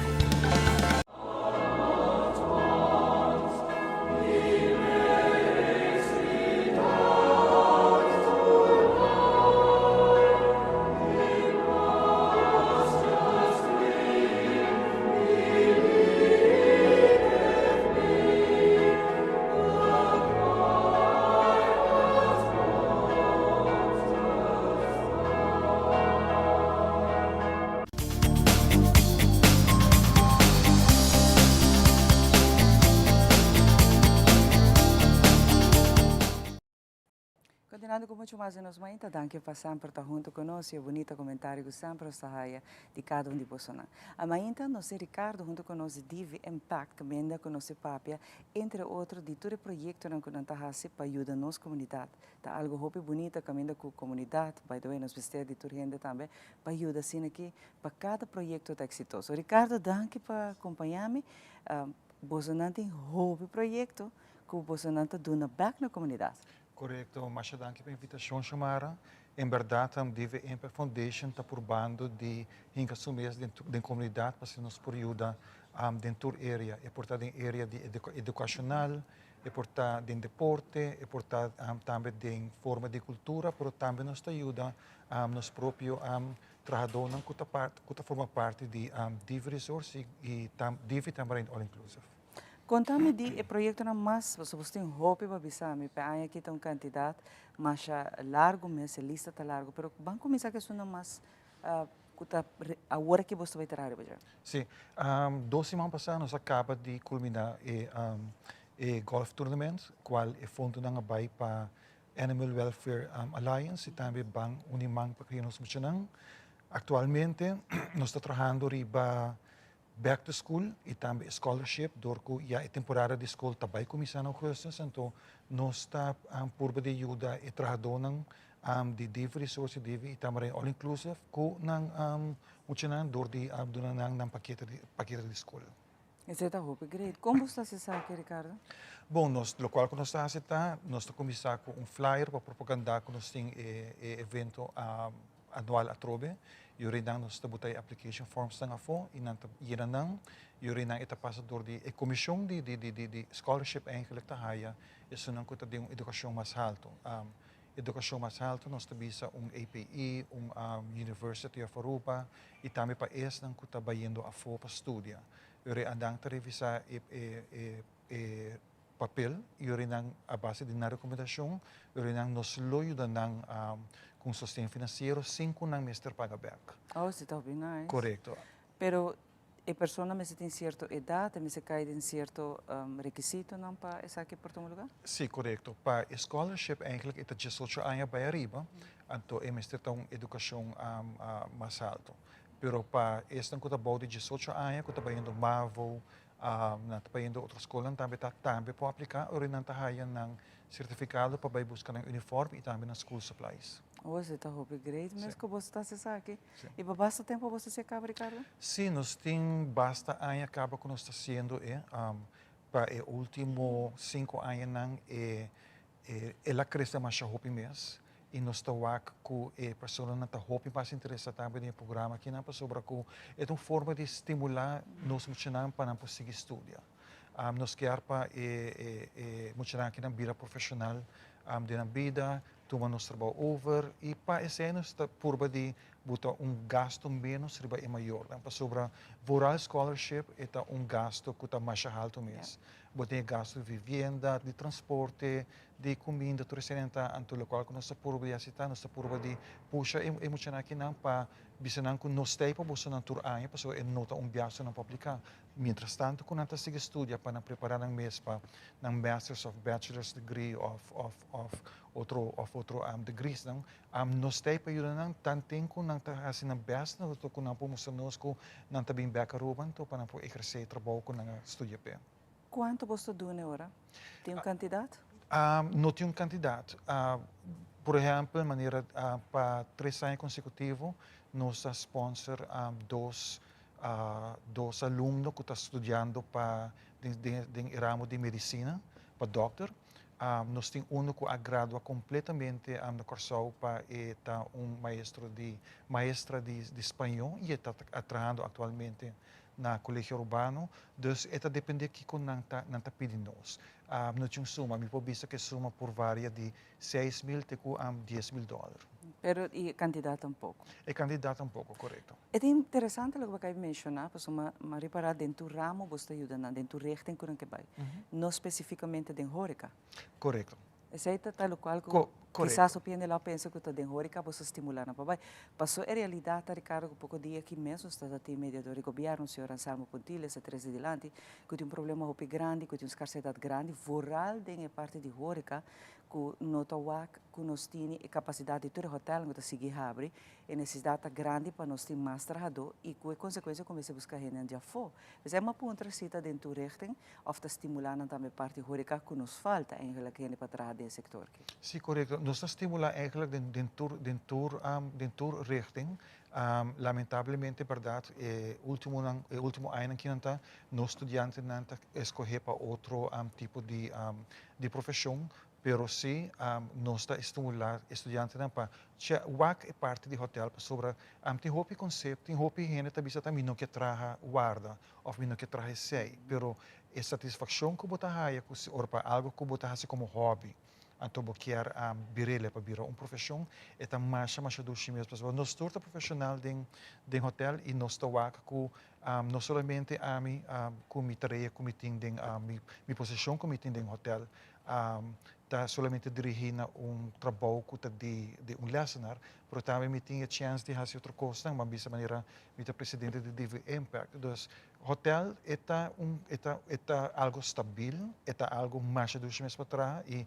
Continuando com muito mais nos mainta, danke para sempre estar junto conosco e o bonito comentário que sempre está aí de cada um de vocês. A mainta, nós Ricardo junto conosco Divi Impact, que menda com nossa papia, entre outros de todo o projeto que nós estamos para ajudar a nossa comunidade. Tá algo hope bonito que menda com a comunidade, by the way, nós vestimos de toda gente também, para ajudar assim aqui, para cada projeto tá exitoso. Ricardo, danke para acompanhar-me. Você não tem hope projeto que você não está dando back na comunidade. Correto, mas danke pela invitação, Chamara. Em verdade, a Divi Impact Foundation está por bando de assumir dentro da comunidade para nos ajuda dentro da área. É portanto em área de educacional, é portanto em deporte, é portanto também em forma de cultura, mas também nos ajuda nos próprios trabalhadores que forma parte de Divi Resource e Divi também All Inclusive. Contame de projeto na mais, você tem hope para bisa, me pega aqui tem quantidade, mas largo, mas a lista está largo, pero vamos começar que isso não mais agora que você vai trabalhar, já. Sim, 2 semanas passadas nós acaba de culminar o golf tournament, qual é fundo na bai para Animal Welfare Alliance e também bang unimang para crianças mencionando. Atualmente nós estamos trabalhando riba back to school e também scholarship, dorco e a temporada de escola também começando a começar, então nós está por de ajuda e trabalhando de Divi Resource Divi e também all inclusive com nang muitas dor de nang paquete de escola. Isso é hope great. Como está se sabe, Ricardo? Bom, nós local que nós está nós está começar com flyer para propaganda que nós tem evento anual a Trobe. Yuri nang nos tabutay application forms na afo, ina nang yuri nang itapasador di komisyon di scholarship eigenlijk tahaya iso nang kuta di edukasyon mas alto. Edukasyon mas alto nos tabisa APE, University of Aruba, e também pa nang kuta bayendo afo pa studia. Yuri andang tarevisa papel, yuri nang a base de na rekomendasyon, yuri nang nos loyo da nang com sustento financeiro, 5 não mestre paga back. Oh, isso está bem, nice. Correto. Pero a pessoa me tem certa idade, me se cai em certo requisito não para essa aqui por todo lugar? Sim, correto. Para scholarship eigenlijk é 18 anos para arriba, então é mestre tem educação mais alto. Pero para esta que está de 18 anos, que está indo MAVO, na está indo outra escola, também pode aplicar, ou não está ganhando certificado para ir buscar um uniforme e também nas school supplies. Você está great, mas que você está se aqui. E para basta tempo você se acaba, Ricardo? Sim, nós temos basta ano acaba que nós está sendo para o último 5 anos ela cresce mais a hope mês e nós está com a pessoa não está hope mais interessada também no programa que não sobre que é uma forma de estimular nós muito para não conseguir estudar. Nós queremos para muito que não vira profissional de na vida toma nosso trabalho over e para esse ano está por de botar gasto menos riba é maior. Para sobre rural scholarship é gasto que está mais alto mesmo. Botar gasto de vivenda, de transporte, de comida, tudo isso então local que nós está por de aceitar, nós está por de puxa é muito aqui não para bisanan com nós tem para você não tur aí, para é nota viagem não publicar. Mientras tanto, quando nós sigue estudia para preparar um mês para um Masters of Bachelor's Degree of outro degrees, nós temos para ajudar tanto tempo não está assim na best, não estou com não podemos nós com não está bem back aruban, então para não exercer trabalho com não estudia bem. Quanto você dá agora? Tem candidato? Não tem candidato. Por exemplo, maneira para 3 anos consecutivos, nós sponsor dois alunos que estão estudando para ramo de medicina, para doctor. nós temos que agradua completamente no curso para estar maestra de espanhol e está trabalhando atualmente na colégio urbano, dus eta depende que com nanta pedimos. No tinha suma, me pobisa que suma por varia de 6.000 até $10.000. Pero e candidato um pouco. É candidato um pouco, correto. É interessante o que você mencionar, porque uma reparar dentro do ramo você ajuda dentro do rechten que que vai, não especificamente dentro horeca. Correto. Aceita tal qual quizás opinião lá pensa que está dentro horeca você estimular na papai. Passou a realidade tá Ricardo um pouco dia aqui mesmo está até mediador do governo, o senhor Anselmo Pontilha, esse 3 adiante, que tem problema muito grande, que tem escassez grande, voral dentro parte de horeca que notawak que nós temos a capacidade de ter hotel que seguir abre e necessidade grande para nós ter mais trabalhador e com consequência começa a buscar gente já for. Mas é uma ponta cita dentro do rechten of te estimulando também parte horeca que nos falta eigenlijk gente para trabalhar nesse setor. Sim, correto. Nós estimulamos eigenlijk dentro do rechten. Lamentavelmente, verdade, último ano que nós estudantes não escolher para outro tipo de profissão. Pero sim, nós está estimular estudantes para wak é parte do hotel sobre tem hopi conceito, tem hopi gente também não que traga guarda ou não que traga sei, pero a satisfação que você há ou para algo que você faz como hobby, então você quer virar para virar profissão, é mais do que mesmo. Nós torta profissional de hotel e nós está wak que não somente a mim como tarefa como tem minha posição como tem em hotel está solamente dirigindo trabalho de lecionar, mas também me tinha chance de fazer outra coisa, mas dessa maneira me presidente de DV Impact. Então, hotel é algo estável, é algo mais do que para trás e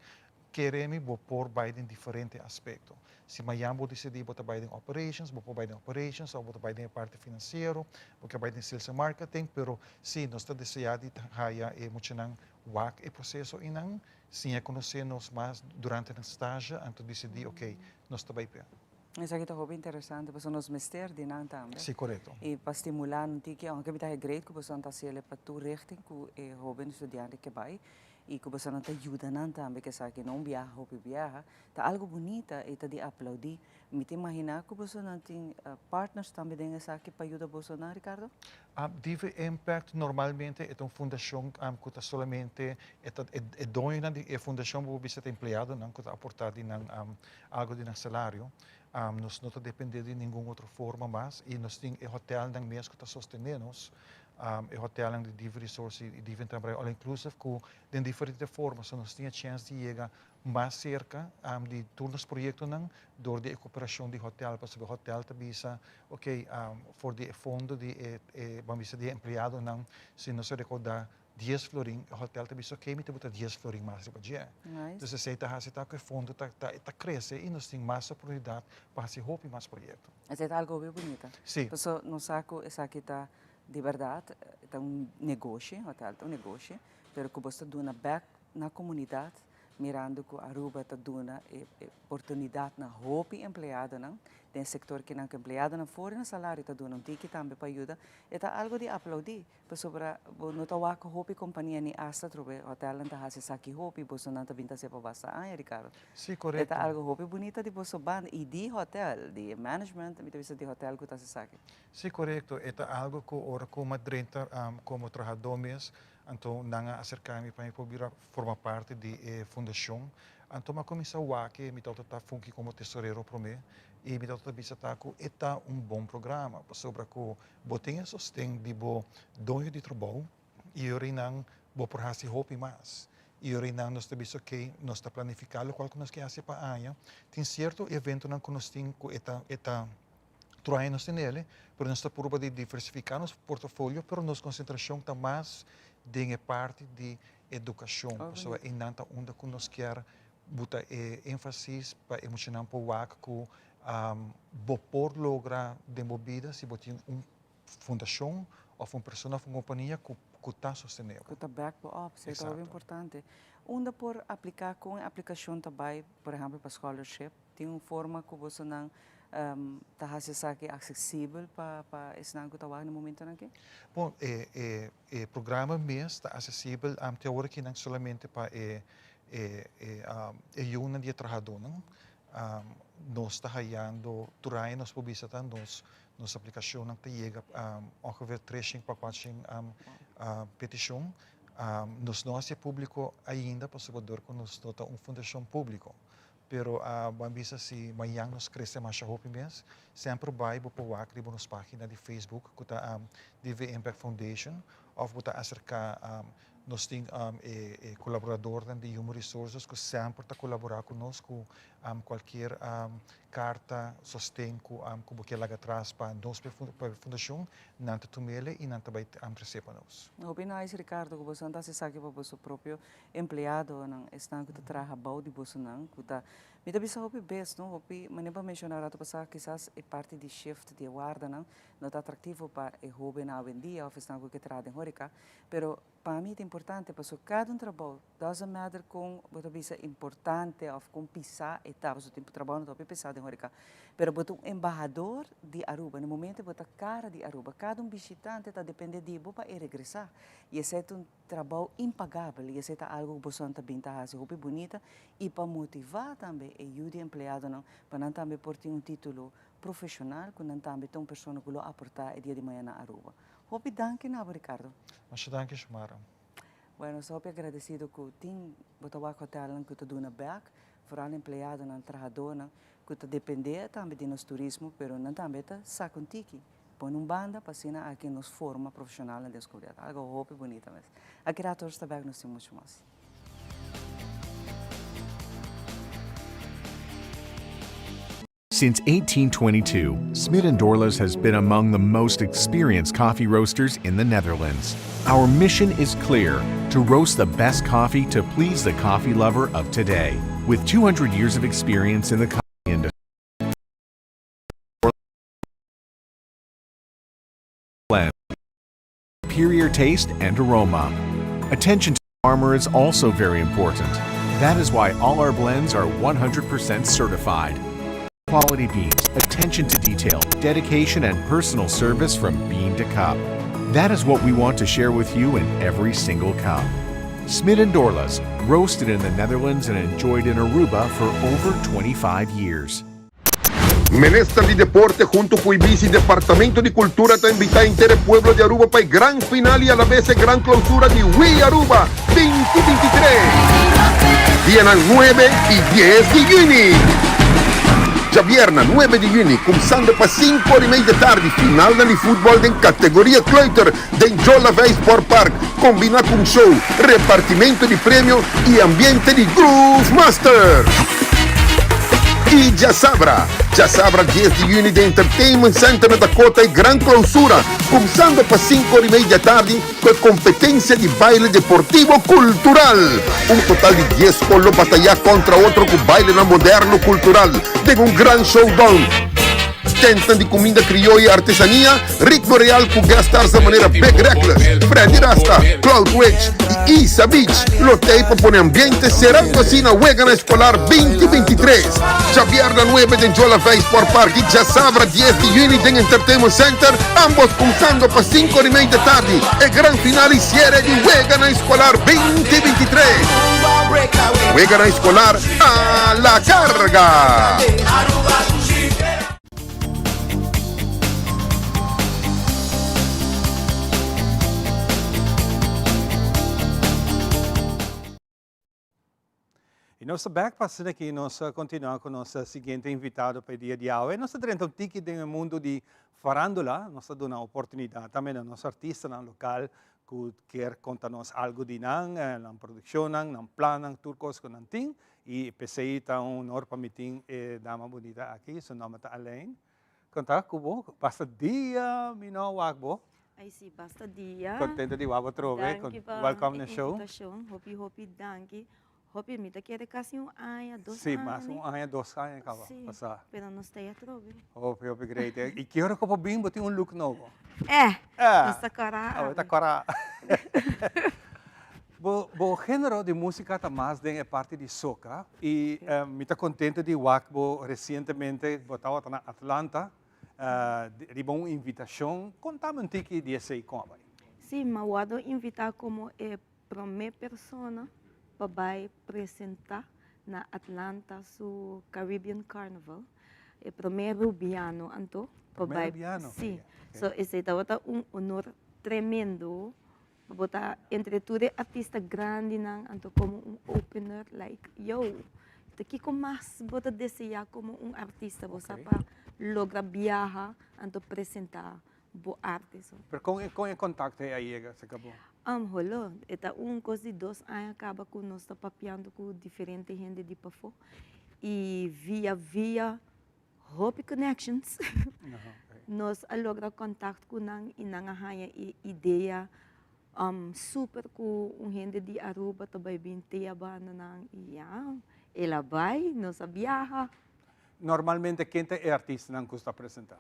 queremos pôr em diferentes aspectos. Se amanhã vou decidir botar em operations, vou pôr em operations, ou botar em parte financeira, vou pôr em sales and marketing, pero sim, nós estamos desejando de haya muito o processo e não sim conhecer-nos mais durante o estágio, então decidir, ok, nós estamos bem. Isso aqui está bem interessante, porque nós mester de não também. Sim, correto. E para estimular, não tem que, aunque é great, que você está sendo para tu rechten, que é jovem estudante que vai, e que você não está ajudando também, que sabe que não viaja ou viaja, está algo bonito e está de aplaudir. Me te imaginar que você não tem partners também dentro aqui para ajudar você, não, Ricardo? DV Impact normalmente é uma fundação que está solamente é dona de fundação para ser empregado, não que está aportado algo de salário. Nós não dependemos de nenhuma outra forma mais e nós temos o hotel mesmo que está sostenendo-nos. O hotel de DV Resource e DV trabalho all inclusive de diferentes formas, nós temos a chance de chegar mais cerca de todos os projetos door de cooperação de hotel, porque o hotel também ok, for de fundo de de empregado se nós recordar 10 florin, o hotel também ok, me tem 10 florin mais para dia. Então se está que o fundo está cresce e nós temos mais oportunidade para se roubar mais projetos. Isso é algo bem bonito. Sim. Então nós saco essa aqui está de verdade, é negócio, hotel é negócio, pero que você dá back na comunidade, mirando que Aruba está dando oportunidade na roupa empregada, não? Tem setor que não é empregado, não fora no salário, está dando ticket também para ajudar. É algo de aplaudir, porque sobre não está a roupa companhia nem hasta trobe hotel não está fazendo aqui roupa, você não está vindo a ser para basta, Ricardo? Sim, correto. É algo roupa bonita de você banda e de hotel, de management, me tem de hotel que está se aqui. Sim, correto. É algo que ora como drenta como trabalhadores, então não acercar-me para poder formar parte de fundação. Então, eu comecei a que me está funcionando como tesoureiro para mim e me está visitar que é bom programa sobre que botem sustém de dono de trabalho e eu não vou por fazer roupa mais. E eu não nós também que nós está planificando qual que nós quer fazer para ano. Tem certo evento que nós temos que trabalhamos nele, mas nós está por de diversificar nosso portfólio, mas nossa concentração está mais de parte de educação, pessoa e não onde que nós quer botar ênfase para emocionar para o WAC que por lograr desenvolvida se botar uma fundação ou uma pessoa, uma companhia que está sustentando. Que está back up, isso é muito importante. Onde por aplicar com a aplicação também, por exemplo, para scholarship, tem uma forma que você não está acessível para esse que está no momento aqui? Bom, o programa mesmo está acessível teórico não somente para Una dia trabalhador, nós está hayando, turai nós publicita nos aplicação que chega ongeveer 3 para 4 petição. Nós é público ainda, para saber que nós temos uma fundação pública. Pero bambisa si mayang nos cresce mais hopi mes, sempre vai para o acri nos página de Facebook, que tá DV Impact Foundation, ou que tá acerca nós tem colaborador de Human Resources que sempre está colaborar conosco qualquer carta sustento que você laga atrás para nós para a fundação, nanta tumele e nanta vai receber nós. Opinais Ricardo, que você anda se sabe para o seu próprio empregado, não está que trabalha bom de você não, que tá me dá bisa hopi best, não hopi, mas nem para mencionar a passar quizás é parte de shift de guarda não está atrativo para o jovem na vendia, ou está que trabalha em Horica, pero para mim é importante, porque cada trabalho, doesn't matter com você bisa importante ou com pisar etapa, o tempo trabalho não está pisar em Horica, pero você embaixador de Aruba, no momento você cara de Aruba, cada visitante está depende de você para regressar, e esse é trabalho impagável, e esse é algo que você está bem se hopi bonita e para motivar também o empregado não, para não também por ter título profissional, que não também tem uma pessoa que lo aportar dia de manhã na Aruba. Hopi danke na Ricardo. Mas danke Shumara. Bueno, sou agradecido que tem botawa hotel que tu dona back, vooral empregado não trabalhador não, que tu depender também de nos turismo, pero não também tá saco tiki. Põe banda para cima aqui nos forma profissional na descobrir. Algo hopi bonita mas. Aqui a todos está back nos tem muito mais. Since 1822, Smit & Dorlas has been among the most experienced coffee roasters in the Netherlands. Our mission is clear: to roast the best coffee to please the coffee lover of today. With 200 years of experience in the coffee industry, superior taste and aroma. Attention to the farmer is also very important. That is why all our blends are 100% certified. Quality beans, attention to detail, dedication, and personal service from bean to cup. That is what we want to share with you in every single cup. Smit & Dorlas, roasted in the Netherlands and enjoyed in Aruba for over 25 years. Ministra di Deporte junto con i vice Departamento di Cultura te invita intero pueblo di Aruba para il gran finale e alla vez gran clausura di We Aruba 2023. Vienen 9 y 10 di giugno. Vierna 9 di giugno, começando para 5 ore e meia da tarde, final de futebol em categoria Kleuter de Jolavei Sport Park, combinado com show, repartimento de prêmio e ambiente de Groove Master. E já sabrá 10 de junho de Entertainment Center na Dakota e gran clausura, começando para 5 ore e meia da tarde com a competência de baile deportivo cultural. Total de 10 colo batalhar contra outro com baile na moderno cultural. De um gran showdown. Tentam de comida criolla e artesania, Rick Boreal com guest stars da maneira Big Reckless, Freddy Rasta, Cloud Rich e Isa Beach. Lotei para pôr ambiente serão assim na Wegana Escolar 2023. Vierna 9 de Jolavei Sport Park e já sabra 10 de junho de Entertainment Center, ambos começando para 5 e meia da tarde. E gran finale série de Wegana Escolar 2023. Wegana Escolar a la carga. Nós backpassando aqui, nós continuamos com o nosso seguinte invitado para o dia de hoje. Nós temos um tique no mundo de farándola, nós damos uma oportunidade também a nossos artistas no local que quer contar-nos algo de na produção, na plano, turcos que não tem. E pensei que é um honor para mim ter dama bonita aqui, seu nome é Alain. Contar com você, basta dia, minawagbo. Ay si basta dia. Contento de você trover. Welcome na show. Hopi, danke. Hopi, me quer quase ano, 2 Sim, anos. mas 1 ano, 2 anos acaba Sim, passar. pero não está a trover. Hopi, great. E que hora que eu vim, botem um look novo. Essa cara. Esta cara. O gênero de música está mais é parte de soca e me está contente de que recentemente estava na Atlanta, recebeu uma invitação. Conta-me um pouquinho desse como. Sim, mas eu invitar como primeira pessoa vai apresentar na Atlanta su Caribbean Carnival. O primeiro piano anto. Primeiro piano? Sim. Okay. So esse é honor tremendo. Bota entre tudo artista grande nang anto como opener like yo. Aqui com mais bota desejar como artista você para logra viajar anto apresentar bo arte. So. Pero com em contato aí se acabou. Holo, eta coisa de 2 anos acaba com nós está papiando com diferente gente de pafo e via Hope Connections nós logra contato com nang inang hanya ideia super com gente de Aruba também binte abana nang ela vai nós viaja. Normalmente quem é artista não custa apresentar?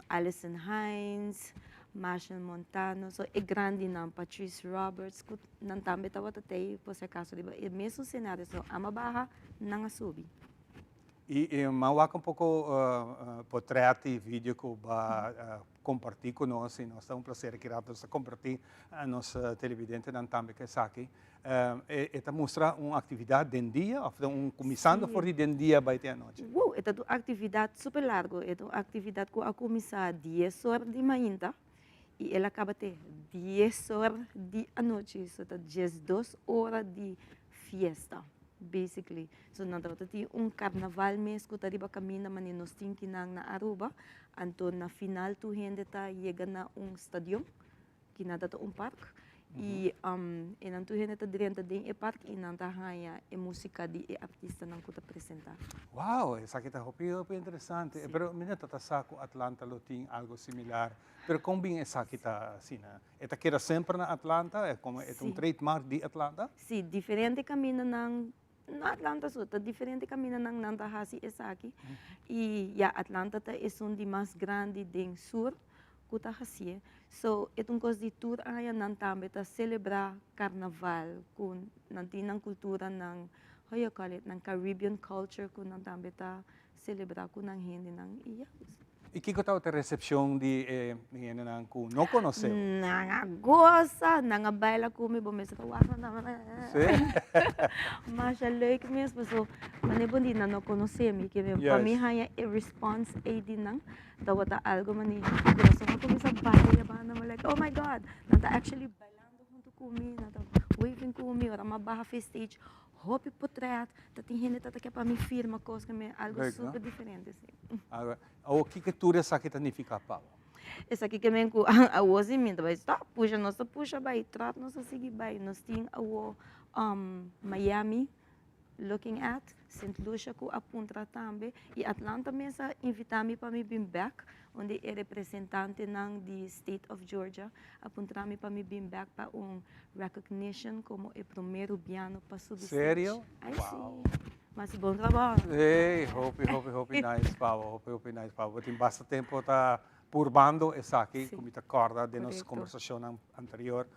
Alison Hines, Marshall Montano, so é grande não, Patrice Roberts, não também estava até por se acaso de é mesmo cenário, so ama barra não subi. E mauaca um pouco portreto e vídeo que vai compartilhar conosco e nós é um prazer que nós compartilhar a nossa televidente não também que está aqui. Esta mostra uma atividade de dia, ou começando por de dia vai ter a noite. Esta é uma atividade super larga, é uma atividade que a começar 10 horas de manhã e ela acaba ter 10 horas de noite, so 12 horas de festa. Basically, so nada tem carnaval mês que tariba caminha mas nós temos que na Aruba, então na final tu gente tá chega na estádio que nada tá parque e então tu gente tá dentro de parque e nada hanya música de artista não que apresentar. Wow, essa aqui tá super interessante. Sí. Pero minha tata saco Atlanta lo tem algo similar. Pero como bem essa aqui tá assim, né? Esta que era sempre na Atlanta, é como é trademark de Atlanta? Sim, diferente caminho na Atlanta tá diferente caminho nang Nantahasi essa aqui e Atlanta é um dos mais grandes do sul que tá assim. So é coisa de tour aí nang também tá celebrar carnaval com nantinang cultura nang nang Caribbean culture com nang também tá celebrar com nang gente nang E que tal a recepção de gente nang ku não conheceu? Nanga gosta, nanga baila comigo, mas eu acho mas é leuk mesmo, so mas bom dia não conhecemos que para mim é response aí nang daw ta algo mani so ko começa a bailar na like oh my god nanta actually bailando junto comigo nanta waving comigo ora mabarra stage hope portrait tem gente que para mim firma coisa que é algo super diferente assim. O que tudo essa aqui significa Paulo? Essa aqui que me a hoje me vai estar puxa vai trap nós seguir vai nós tem a Miami looking at St. Lucia que apunta também e Atlanta mesmo invita-me para me vir back onde é representante ng the state of Georgia apunta-me para me vir back para recognition como o primeiro piano para subir. Sério? Wow. Mas bom trabalho. Hey, hope nice, Paulo. Hope nice, Paulo. Tem bastante tempo tá purbando essa aqui, como te acorda de nossa conversação anterior,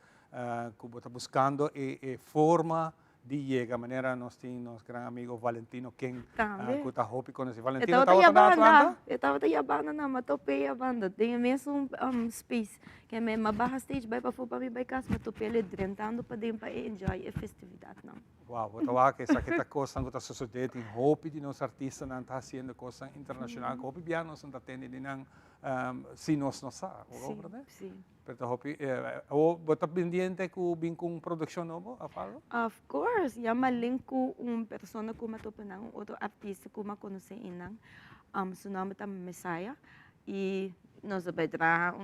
que está buscando a forma de llegar, maneira nós temos nosso grande amigo Valentino, quem que está hope com esse Valentino estava na Atlanta? Eu estava na banda na matopei a banda, tem mesmo space que me mabarra stage vai para fora para mim vai casa, matopei ele drentando para dentro para enjoy a festividade não. Uau, vou falar que essa aqui está coisa que está sucedendo, hope de nosso artista não está fazendo coisa internacional, hope bem nós não está tendo não se nós não sabemos, verdade? Sim. Pero hope o bota pendiente que vem com produção novo, a falo? Of course, malink ko persona ko matupanang outro artista ko makonose inang seu nome é Messiah e nós vai dar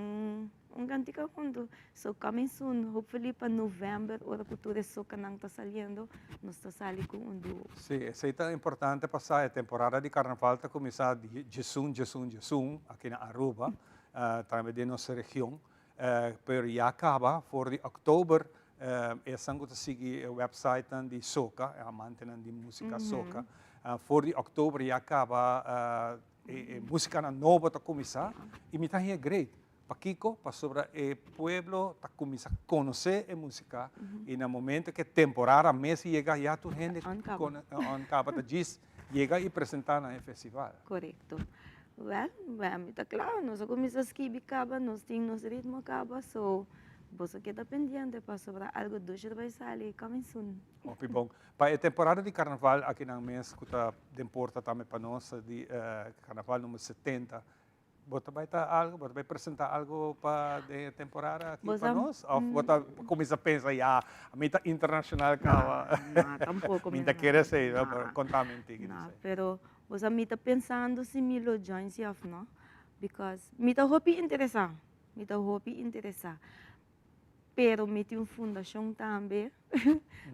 ganti ka mundo. So coming soon, hopefully para November, ora que tudo isso que não está saindo, nós está saindo com duo. Sim, isso é importante passar a temporada de carnaval está começar de June aqui na Aruba, também de nossa região. Pero já acaba for de outubro essa que sigue o website de Soca, a mantena de música Soca. For de outubro já acaba música nova está começar e me tá é great. Para Kiko, para sobre o pueblo, está começar a conhecer a música e no momento que a temporada mês chega já tu gente acaba de diz chega e apresentar no festival. Correto. Well, está claro, nós começamos a escrever caba, nós temos nosso ritmo caba, so você queda pendiente para sobre algo doce vai sair coming soon. Muito bom. Para a temporada de carnaval aqui na mês que está de importa também para nós de carnaval número 70. Você vai apresentar algo para a temporada aqui para nós? Ou você começa a pensar, a meta internacional que não, tampouco. Minta quer ser, contame. Não, pero você me está pensando se me lo join se of não, because me está hobby interessar, pero me tem fundação também,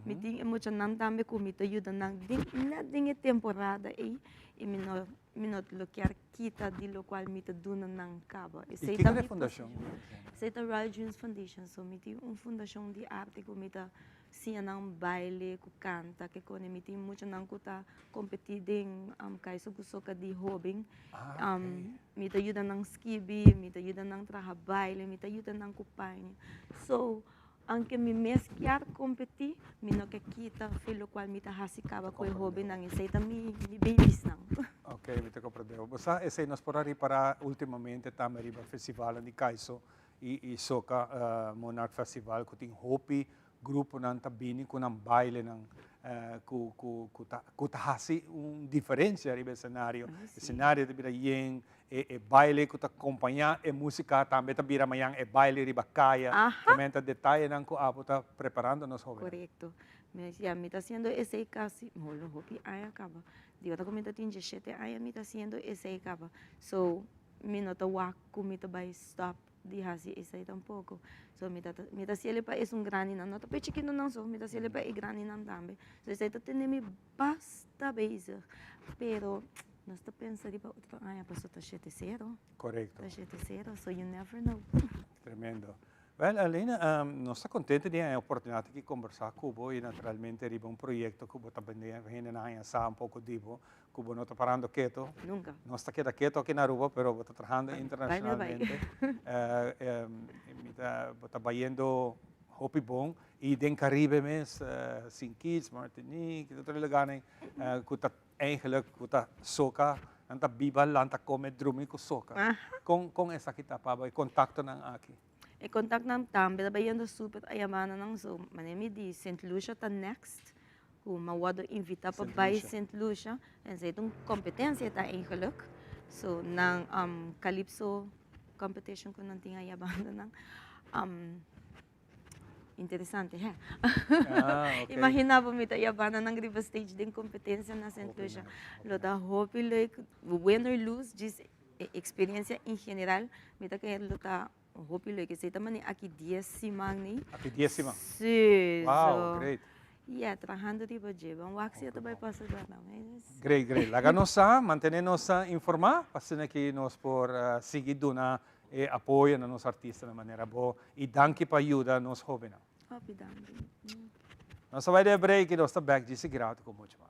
me tem emocionante também que me ajuda na temporada aí e me não lo quer quitar de lo qual me está dando na cabo. E que é a fundação? É a Royal Dreams Foundation, so me tem fundação de arte que me está sendo baile, que canta, que quando me tem muito não que está competindo em caso que soca de hobby, me está ajuda na skibi, me está ajuda na trabalhar baile, me está ajuda na companhia. So, anche mi meschiar competir, mi no que quita filo qual mi ta hasikaba ko hobby nang isaita mi babies nang. Ok, mi te comprendeu. Você esse nós por aí para ultimamente também riba festival de Kaiso e soca Monarch Festival que tem hobby grupo nang tabini com nang baile nang ku ta hasi diferença riba cenário. Cenário de bira yen e baile que ta acompanhar e música também ta bira mayang e baile riba kaya. Comenta detalhe nang ku apo ta preparando nos jóvenes. Correcto. Me está haciendo ese casi, molo hopi ay acaba. Digo ta comenta tinje 7 ay me está haciendo ese acaba. So me no ta wa ku me ta by stop di hasi ese tampoco. So me ta siele pa es un grani não, não tá pequeno não só, me ta siele pa e grani não também. So esse tá tendo me basta beijo. Pero nós tá pensando para outro ano, a pessoa tá 7-0. Correto. Tá 7-0, so you never know. Tremendo. Well, Alina, nós estamos contentes de ter a oportunidade de conversar com você e naturalmente riba projeto que você também vai saber pouco de você, que você não está parando quieto. Nunca. Não está quieto aqui na Aruba, mas você está trabalhando internacionalmente. Você está vendo Hopi bom e den Caribe mes, St. Kitts, Martinique, dat er lugares que está eigenlijk que está soca, anta bibal, anta come drumi ko soca. Com essa que está para contacto nang aqui. E contact nam também trabalhando super a yamana nang so manemi di St. Lucia tá next o mawado invita para by St. Lucia en zij doen competência tá eigenlijk so nang calypso competition ko nang tinga yabana nang interessante é okay. Imaginava me tá yabana nang river stage din competência na St. Lucia lo da hope like win or lose this experiência em geral me tá que lo tá hope lo que sei também aqui 10 semanas aqui 10 semanas sim wow so, great yeah trabajando de budget vamos a que vai passar não great laga nossa manter-nos informar passando aqui nós por seguir dona e apoio na nossa artista de maneira boa e danke para ajuda nos jovens nós vai de break e nós está back de grato com muito mais.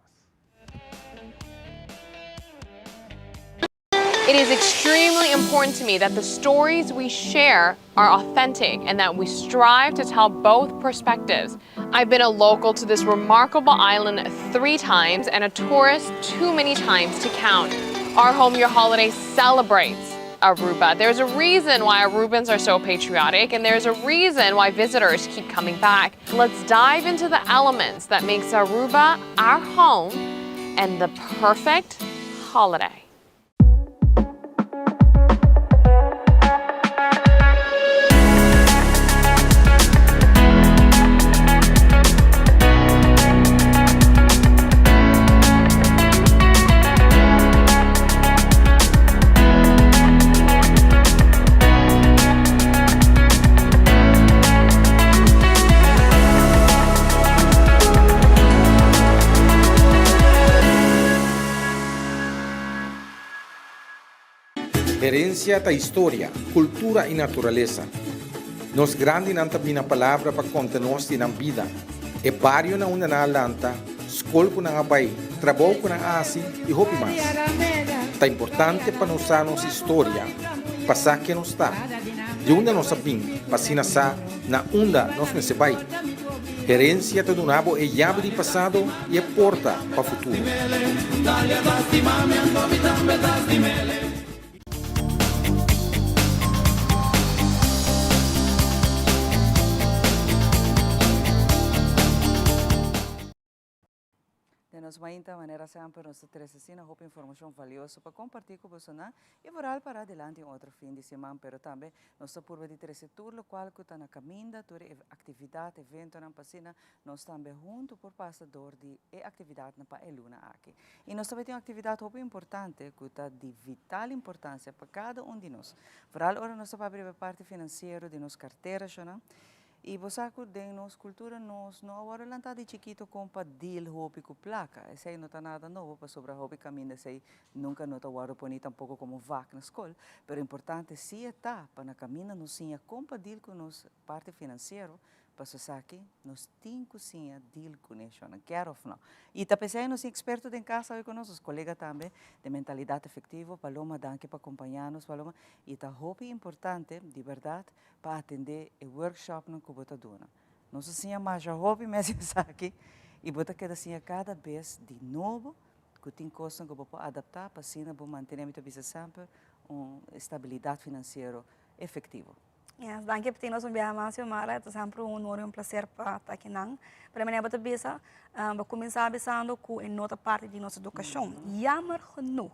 It is extremely important to me that the stories we share are authentic and that we strive to tell both perspectives. I've been a local to this remarkable island 3 times and a tourist too many times to count. Our Home Your Holiday celebrates Aruba. There's a reason why Arubans are so patriotic and there's a reason why visitors keep coming back. Let's dive into the elements that makes Aruba our home and the perfect holiday. Herencia da história, cultura e natureza. Nos grande não tem a palavra para contar-nos de na vida. É barrio na uma na lanta, escola com na abai, trabalho com na asi e hopi mais. É importante para nós a nossa história, passar que nos está. De onde nós sabemos, passina sa na onda nós não se vai. Herencia do nabo é chave de passado e é porta para o futuro. muita maneira sempre nós trazemos uma informação valiosa para compartilhar com você e moral para adelante outro fim de semana, pero também nós por de trazer tudo o qual que está na caminha, toda atividade, evento na passina, nós também junto por passador de atividade na para luna aqui. E nós também temos uma atividade muito importante que está de vital importância para cada de nós. Vooral ora nós para abrir a parte financeira de nossa carteira, não? E você de nossa cultura, nós não agora lançar de chiquito com para deal hobby com placa. Esse aí não está nada novo para sobre hobby caminho, esse aí nunca não está agora poni tampouco como vac na escola. Pero importante se está para na caminho nós sim com para deal com nossa parte financeira. Para aqui, nós temos que deal com isso, não quero não. E também nós somos expertos em casa com nossos colegas também, de mentalidade efetiva, Paloma, danke para acompanhar-nos, Paloma. E está muito importante, de verdade, para atender o workshop no que você dona. Nós somos mais hobby, mas aqui, e você quer assim cada vez de novo, que tem coisas que você pode adaptar para assim, manter sempre uma estabilidade financeira efetiva. Yes, danke por termos enviado mais Mara, é sempre um honor e um prazer para estar aqui não. Para mim é muito bisa, vou começar pensando com a outra parte de nossa educação. Jammer genoeg.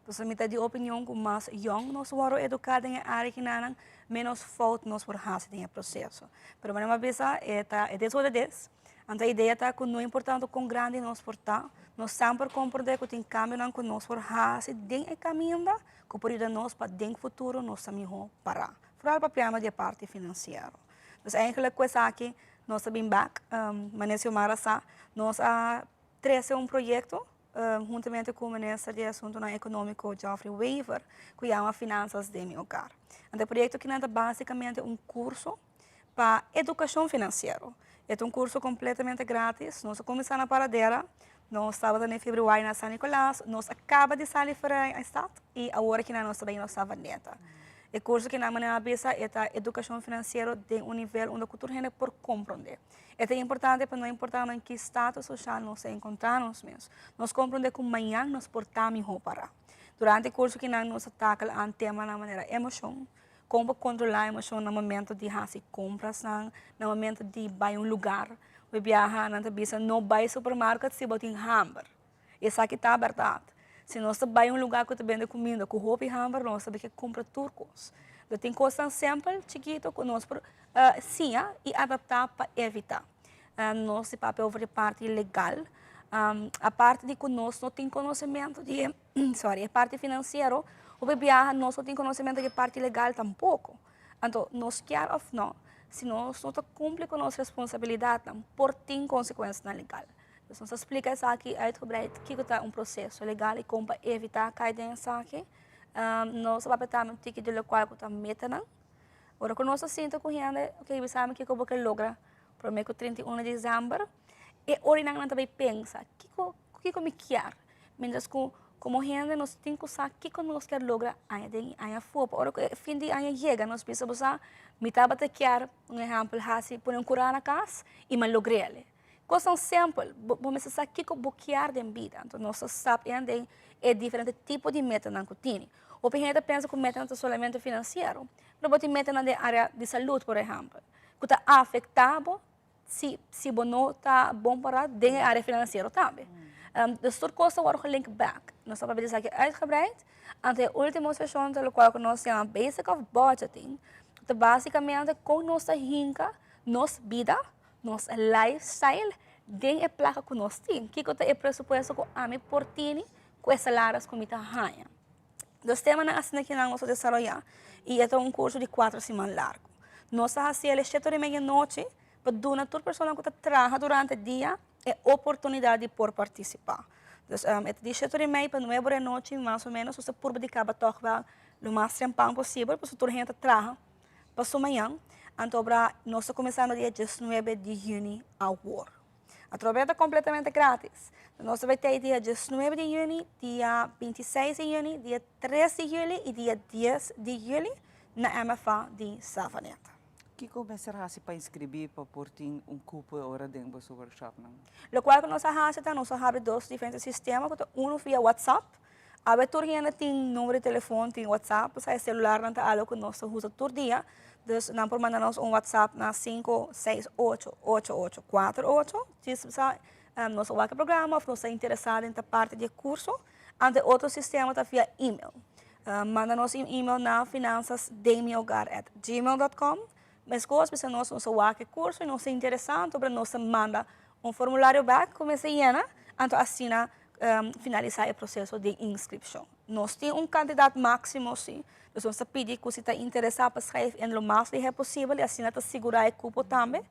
Dus met die opinião com mais jong nós worden educados em área que não menos fout nós por hacer em processo. Para mim é bisa, é isso que é. Então a ideia está que não é importante com grande nós portar, nós sempre compreender que tem caminho não que nós por hacer dentro do caminho, que por isso nós para dentro futuro nós também parar. Vooral para a de parte financeira. Então, eigenlijk coisa aqui, nós estamos back, Manesio Marasa, nós trazemos um projeto, juntamente com o Ministro de Assuntos Econômicos, Geoffrey Weaver, que chama Finanças de Meu Hogar. O projeto que é basicamente um curso para educação financeira. É um curso completamente grátis, nós começamos na paradeira, nós estávamos em februário na São Nicolás, nós acabamos de sair para o Estado e agora que nós também nós estamos neta. O curso que na minha cabeça é a educação financeira de um nível onde a cultura é por compreender. É importante para não importar em que status social nós encontramos mesmo. Nós compreender que amanhã nós portamos para. Durante o curso que nós atacamos um tema na maneira emoção, como controlar a emoção no momento de fazer compras, no momento de ir a um lugar, ou viajar, não vai ao supermercado se botar hambúrguer. Isso aqui está a verdade. Se nós vamos a um lugar que vende comida, com roupa e hambúrguer, nós sabemos que compra turcos. Então, tem coisas simples, chiquito, que nós sim, e adaptar para evitar. Nosso papel é parte legal. A parte de que nós não temos conhecimento de, a parte financeira, ou viajar, nós não temos conhecimento de parte legal tampouco. Então, nós queremos ou não, se nós não cumprimos com nossa responsabilidade, por ter consequências na legal. Então, nós explica isso aqui, uitgebreid, que é um processo legal e como evitar cair nessa aqui. Nós vamos estar no tique de local que está metendo. Agora, quando nós sentimos correndo, ok, sabemos que eu vou lograr para o 31 de dezembro. E hoje nós também pensa, o que eu me quero? Mas como gente, nós temos que saber o que nós queremos lograr aí fora. Agora, fim de ano chega, nós precisamos usar, me estava a querer, um exemplo, assim, por um curar na casa e me logrei ele. Coisa simples, vamos saber o que eu vou querer da vida. Então, nós sabemos é diferente tipo de meta que tem. O gente pensa que o meta não é somente financeiro, mas pode meta na área de saúde, por exemplo, que está afetado se não está bom para dentro da área financeira também. Dus tot kosten worden gelinkt back. Nós hebben deze zaken uitgebreid. En de última sessão, pelo qual nós chamamos Basic of Budgeting, que basicamente com nossa rinca, nossa vida, nosso lifestyle, dentro da placa que nós temos. Que é o pressuposto que a mim por ti, com os salários que me ganha. Dos temas assim que nós desenvolvemos, e é um curso de 4 semanas largo. Nós fazemos às 7h30 da noite, para dar toda pessoa que trabalha durante o dia é oportunidade por participar. Então, é de 7h30 para 9h da noite, mais ou menos, você pode dedicar para o mais tempo possível, para toda a gente trabalhar para sua manhã. Então, nós começamos no dia 19 de junho agora. A travessa é completamente grátis. Nós vamos ter dia 19 de junho, dia 26 de junho, dia 13 de julho e dia 10 de julho na MFA de Savaneta. Que começará para inscrever para por ter cupo hora dentro do workshop? O qual nós fazemos, nós abrimos 2 diferentes sistemas, um via WhatsApp. A gente tem número de telefone, tem WhatsApp, o celular não é algo que nós usamos todo dia. Então, nós podemos mandar um WhatsApp na 568-8848. nosso programa, ou você interessado em parte de curso, ante outro sistema está via e-mail. Manda-nos um e-mail na finançasdemiogar@gmail.com. Mas coisas para nós nosso curso e nos interessante, sobre nós manda um formulário back, começa a llenar, então assim finalizar o processo de inscrição. Nós temos um candidato máximo, sim. Nós vamos pedir que você está interessado para escrever em o mais rápido possível, e assim está segurar o cupo também.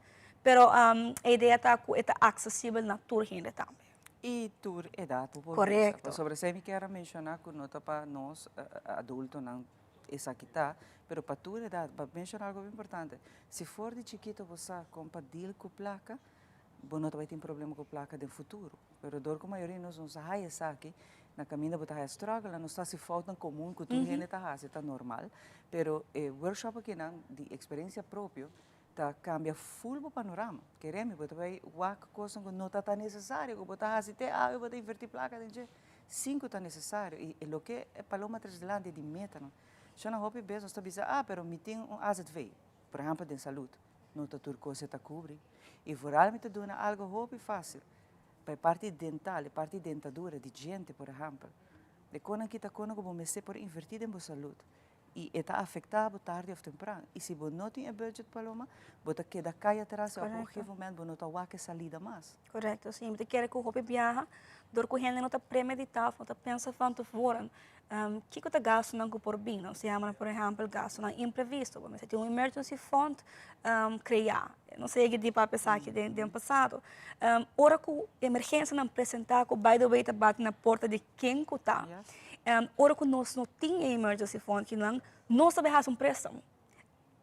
Pero a ideia está que está acessível na tour gente também. E tour edad, Correcto. Sobre isso, eu quero mencionar que não para nós adultos não essa aqui tá, pero para tour edad, para mencionar algo importante. Se for de chiquito você compartilha com placa, você não vai ter problema com placa no futuro. Pero dor com a maioria nós não sabe essa aqui. Na caminho você está struggle, não está se falta comum que tudo gente está normal. Pero workshop aqui não de experiência própria tá cambia full o panorama. Queremos, você vai work coisa que não está necessário, que você está eu vou invertir placa, gente. 5 está necessário e o que é paloma translante de meta não. Já não houve vezes nós está pero me tem AZV, por exemplo, de saúde, não está tudo coisa está cobre. E realmente dona algo hobby fácil. Para parte dental, parte dentadura de gente, por exemplo. De quando que está quando como me por invertir em saúde. E está afetado tarde ou temprano. E se você não tem budget paloma, você queda cai atrás, e a qualquer momento você não está que salida mais. Correto, sim. Você quer que o hobby viaja, dor que gente não está premeditado, não está pensando tanto fora. Que você gasta não por bem, não se chama, por exemplo, gasto não imprevisto. Você tem um emergency fund criar. Não sei que para pensar que do passado. Ora que emergência não apresentar, que by the way está batendo na porta de quem que está. Ora que nós não temos emergency fund, que não sabemos um préstamo.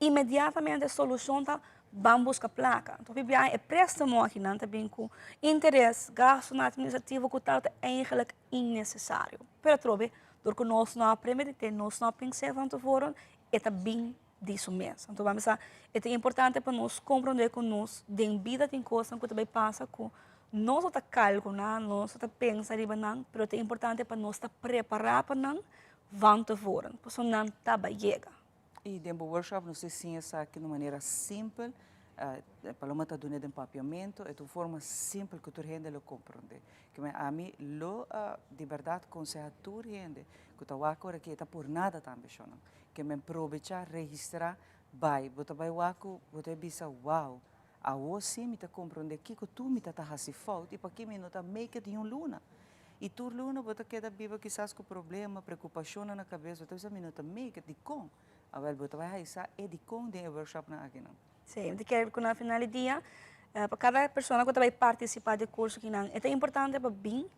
Imediatamente a solução está vamos buscar placa. Então, é préstamo aqui, não também com interesse, gasto administrativo, que tal é eigenlijk innecessário. Pero trobe, porque nós não premeditamos, nós não pensamos tanto fora, é bem disso mesmo. Então, vamos a, é importante para nós compreender que nós, de vida, tem coisas que também passa com nós está calculando, nós está pensando, mas é importante para nós estar preparado para não vão te fora, porque não está chega. E dentro do workshop, nós ensinamos isso aqui de maneira simples, Paloma está dando papiamento, é de forma simples que tu gente lo compreende. Que a mim, de verdade, aconselho a tu gente que está agora que está por nada também, que me aproveitar, registrar, você vai você bisa, uau, a você me está compreendendo que tu me está fazendo falta e para que me não está make it de luna. E tu luna, você queda viva quizás com problema, preocupação na cabeça, você me não está make it de com. Agora você vai realizar é de com de workshop na aqui não. Sim, eu quero que no final do dia, para cada pessoa que vai participar do curso aqui não, é importante para bem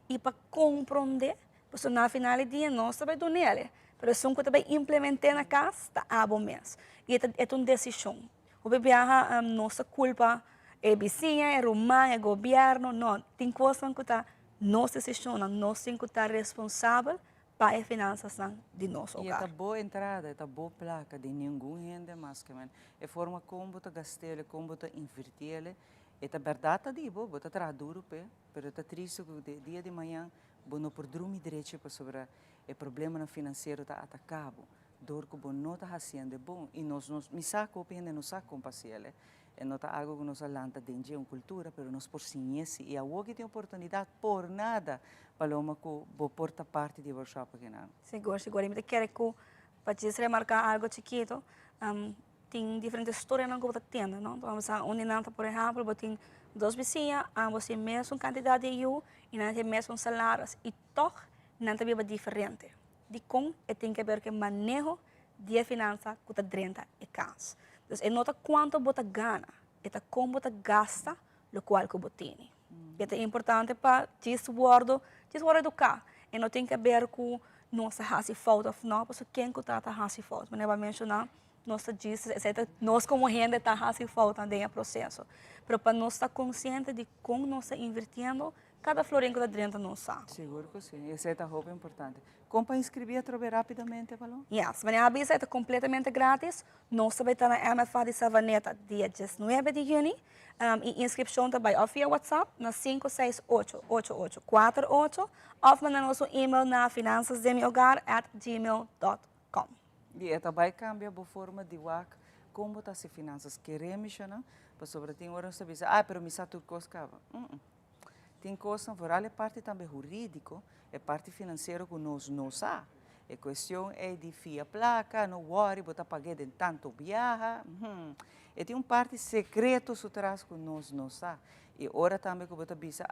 e para compreender, porque no final do dia nós vai do nele, mas se você vai implementar na casa, está a bom mês. E é uma decisão. O bebê a nossa culpa é vizinha, é romã, é governo, não. Tem coisas que está nossa decisão, nós temos que estar responsável para as finanças de nosso hogar. E é boa entrada, é boa placa de nenhum gente mais que é forma como você gastar, como você invertir, é verdade de boa, você traz duro pé, mas é triste que dia de manhã você não pode dormir direito sobre o problema financeiro está atacado. Dor que você não está fazendo bom e nós me saco ainda não saco compassiele. É não está algo que nós alanta dentro de uma cultura, mas nós por conhece e a que tem oportunidade por nada Paloma que vou porta parte de workshop aqui não. Seguro. Eu quero que para te remarcar algo chiquito, tem diferentes histórias que você tem, não? Vamos a unidade, por exemplo, você tem 2 vizinhas, ambos têm mesmo quantidade de eu e não têm mesmo salários e toch não tem diferente. De como tem que ver com o manejo de finanças que está dentro de casa. Então, nota quanto você ganha, é como você gasta o qual que você tem. É importante para desguardo educar. E não tem que ver com nossa raça falta, não, porque quem que está raça falta. Mas eu vou mencionar, nós como gente está raça falta no processo. Mas para nós estar consciente de como nós estamos invertindo, cada florinho que está dentro do nosso saco. Seguro que sim, essa é a roupa importante. Como para inscrever, trobe rapidamente, Paloma? Yes, a avisa é completamente grátis. Nós vai estar na MFA de Savaneta dia 19 de junho. E inscrição também via WhatsApp na 568-8848 ou mandar nosso e-mail na finançasdemiogar@gmail.com. E também cambia a forma de WAC, como está as finanças. Queremos, não? Para sobre tem hora você diz, pero me sa tu coscava. tem coisa, vooral a parte também jurídico, a parte financeira que nós não sabemos. A questão é de via placa, não worry, botar pagar de tanto viaja. E tem uma parte secreta por trás que nós não sabemos. E ora também que botar bisa,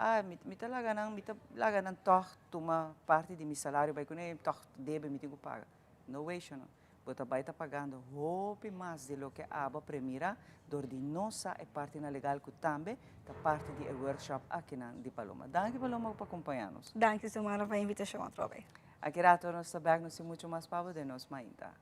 me tá laganan toch uma parte de meu salário, vai quando toch deve me tenho que pagar. No way, não. Botar vai estar pagando roupa mais de lo que aba primeira, dor de nossa é parte na legal que também da parte de workshop aqui na de Paloma. Danke Paloma por acompanhar-nos. Danke Silmara pela invitação, Trobe. Aqui rato nós sabemos se muito mais para de nós ainda.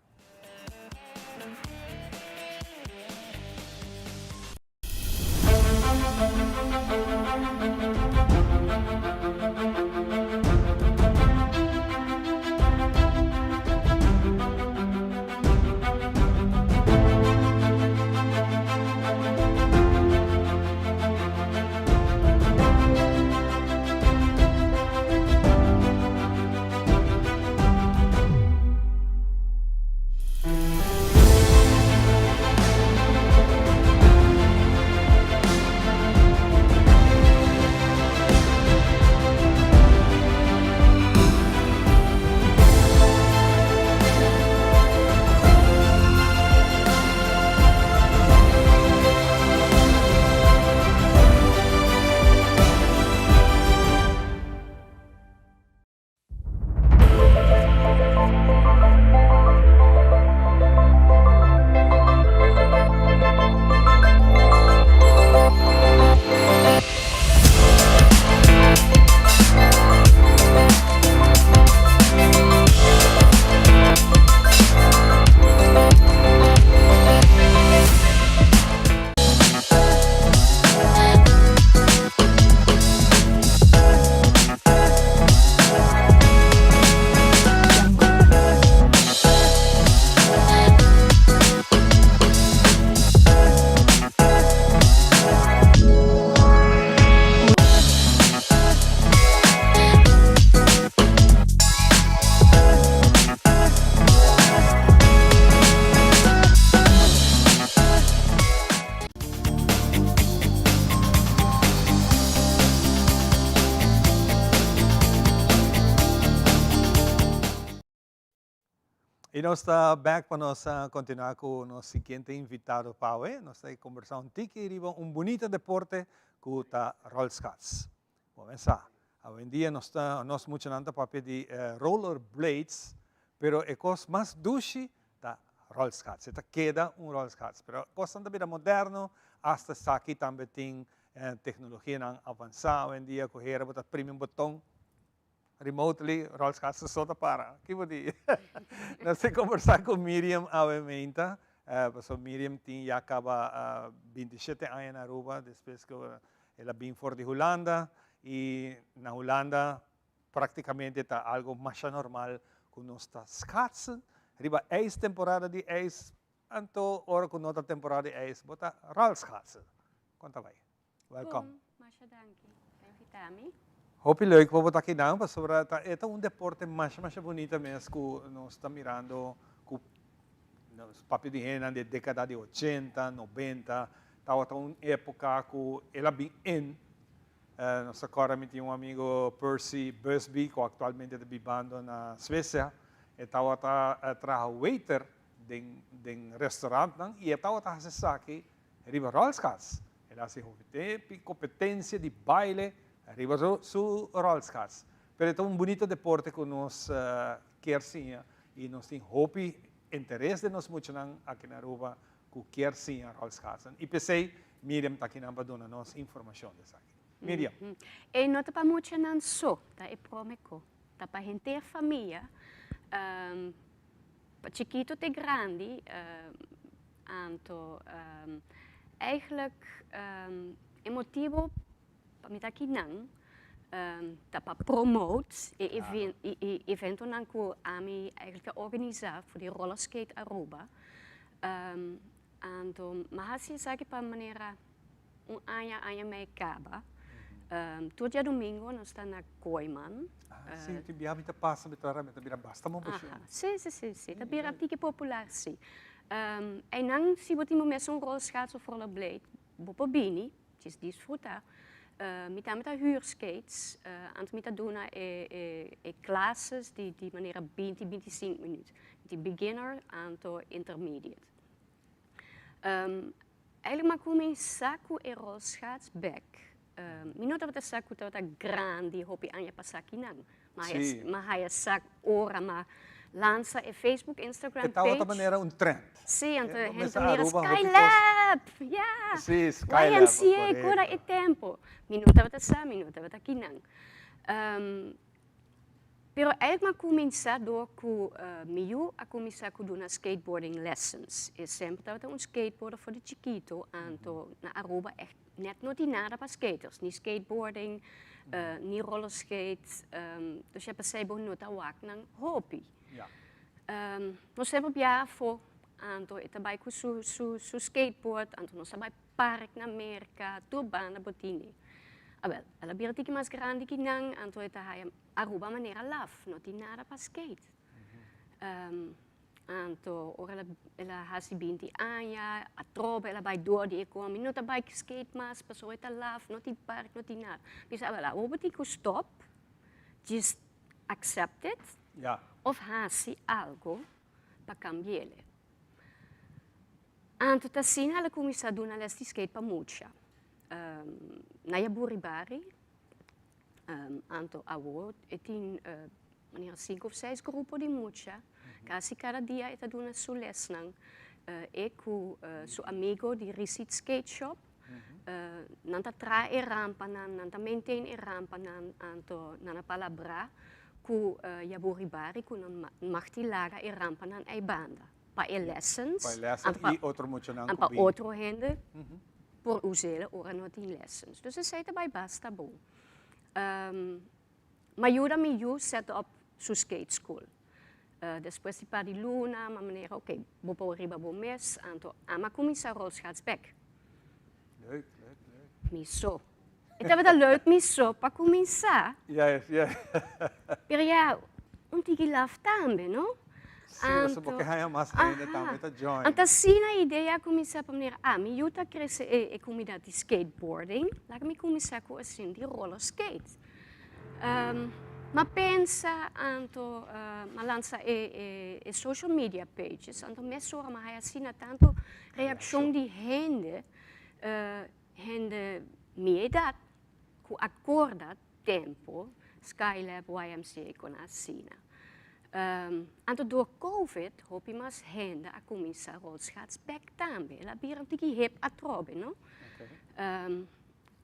E nós estamos back para nós continuar com o nosso seguinte invitado, Paulo. Nós estamos conversando um tique e bonito deporte que é rollerskates. Vamos começar. Hoje em dia nós muito nanta papel de rollerblades, pero é coisa mais doce da rollerskates. Esta queda rollerskates, pero coisa da vida moderno, hasta aqui também tem tecnologia avançada hoje em dia, correr, botar primeiro botão remotely, rollerskates só para. Que vou dizer? Nós temos conversar com Miriam obviamente. Miriam já acaba 27 anos na Aruba, depois que ela vem fora de Holanda. E na Holanda, praticamente está algo mais normal que nós está schaatsen. Riba temporada de ijs, anto hora que nota temporada de ijs, bota rollerskaatsen. Conta vai. Welcome. Masha danki. Invitami. Hope leuk voor wat aqui não, mas sobre é um deporte mais bonito mesmo que nós estamos mirando, que os papéis de rena de década de 80, 90, estava uma época que ela bem nós agora temos amigo Percy Busby, que atualmente está vivendo na Suécia, e estava trabalhando waiter de restaurante, e estava fazendo aqui, riba rollerskaats. Ela tem competência de baile, arriba su rollerskaats. Pero é bonito deporte que nós queremos e nós temos hope, interesse de nós muito aqui na Aruba que queremos rollerskaats. E pensei, Miriam está aqui para dar nos informação dessa aqui. Miriam. E não está para muito não só, tá? É promeco, tá para gente e família, para chiquito e grande, eigenlijk é motivo para mim aqui não, para promote e evento não que a mim eigenlijk organizar para o rollerskate Aruba, mas assim sabe para maneira ano meio acaba. Todo dia domingo nós estamos na Koiman. Sim, tu viaja muito passa, muito bira basta muito bem. Sim, tá bira tique popular sim. E não se botar mesmo rollerskaats of rollerblade, bopo bini, het is desfrutar. mita huurskates, anto mita dona classes di maniera 20-25 minuti, di beginner anto intermediate. Eigenlijk maar come saku e rolschaats back. Minuto dat saku dat grandi hopi anja pasaki nang. Maar hij sak ora ma lança e Facebook, Instagram que page. Esta maneira trend. Sim, então a maneira Aruba, Skylab, yeah. Sim, Skylab. YMCA, cora e tempo. Minuto wat sa, minuto wat kinang. Pero eigenlijk maar cominciar door que miu a começar com dona skateboarding lessons. É sempre dat um skateboarder voor de chiquito anto na Aruba echt net not nada para skaters, ni skateboarding, ni rollerskate. Dus je hebt zei bon nota wak nang hobby. Ja. Nós sempre viajamos anto itabai com su skateboard, anto nós sabai park na Amerika, tu banda botini. Abel, ela bira tiki mais grande que não, anto ita hai Aruba maneira laf, não tem nada para skate. Anto ora ela hasi binti anja, a trobe ela vai door die economie, não tá bike skate mas, passou ita laf, não tem park, não tem nada. Bisa ela, o botiko stop, just accept it. Ja. Of hasi algo para cambiar. Anto tassina ela começa a dar uma les de skate para mucha. Na Buribari, anto awo, tem maniera 5 of 6 grupos de mucha, quase cada dia está dando sua lesson. E com seu amigo de Receipt Skate Shop, nanta tra e rampa, nanta maintain e rampa, anto nana palabra, com Buribari, com machti laga e rampa nan ei banda. Para lessons, e outro mucha nan para outro hende. Por usar ora não tem lessons. Dus zei daarbij basta bom. Maar ajuda me a set up su skate school. Depois de para de luna, maar meneer, oké, vou pôr riba bom mês, anto, ama começar rolschaatsback. Leuk. Miso. Het hebben dat leuk miso para começar. Ja. Maar ja, tiki laf também, no? Sim, porque há mais ainda também tá join. Então, sim, a ideia começar para mim, me ajuda a crescer a comunidade de skateboarding, lá me começar com assim de roller skate. Mas pensa, anto, mas lança e social media pages, anto me sora, mas assim tanto reação de gente minha idade, que acorda tempo, Skylab, YMCA, com a Sina. Anto door COVID hoop je mas hende a começar a rolschaatsback também. Ela bira tiki hip a trobe, no?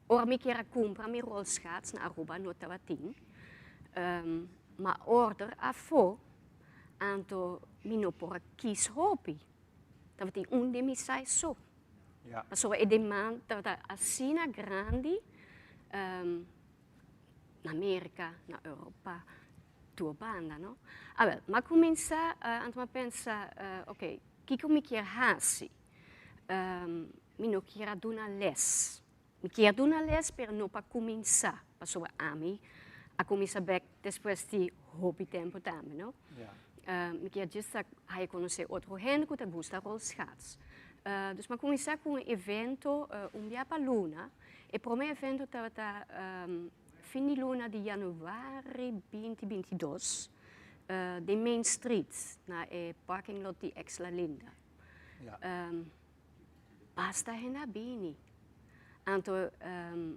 Ora me quer comprar me rolschaats na Aruba no tawatin. Ma order a fo anto mino por kies hopi. Tawati de mi sai so. Ja. So e demand tawata asina grandi na Amerika, na Europa. Tua banda, no? Well, ma comincia a pensare, ok, chi mi chiede hasi? Mi non chiede una les. Mi chiede una les per non pa cominciare, passo a me, a cominciare back después di hobby tempo também, no? Yeah. Mi chiede giusto a conoscere altro gente che ti gusta rolschaats. Dus ma cominciare con un evento, un dia pa luna, e per me evento tava fin di luna di januari 2022 de Main Street, na parking lot di Exla Linda. Ja. Basta hena bini. Anto,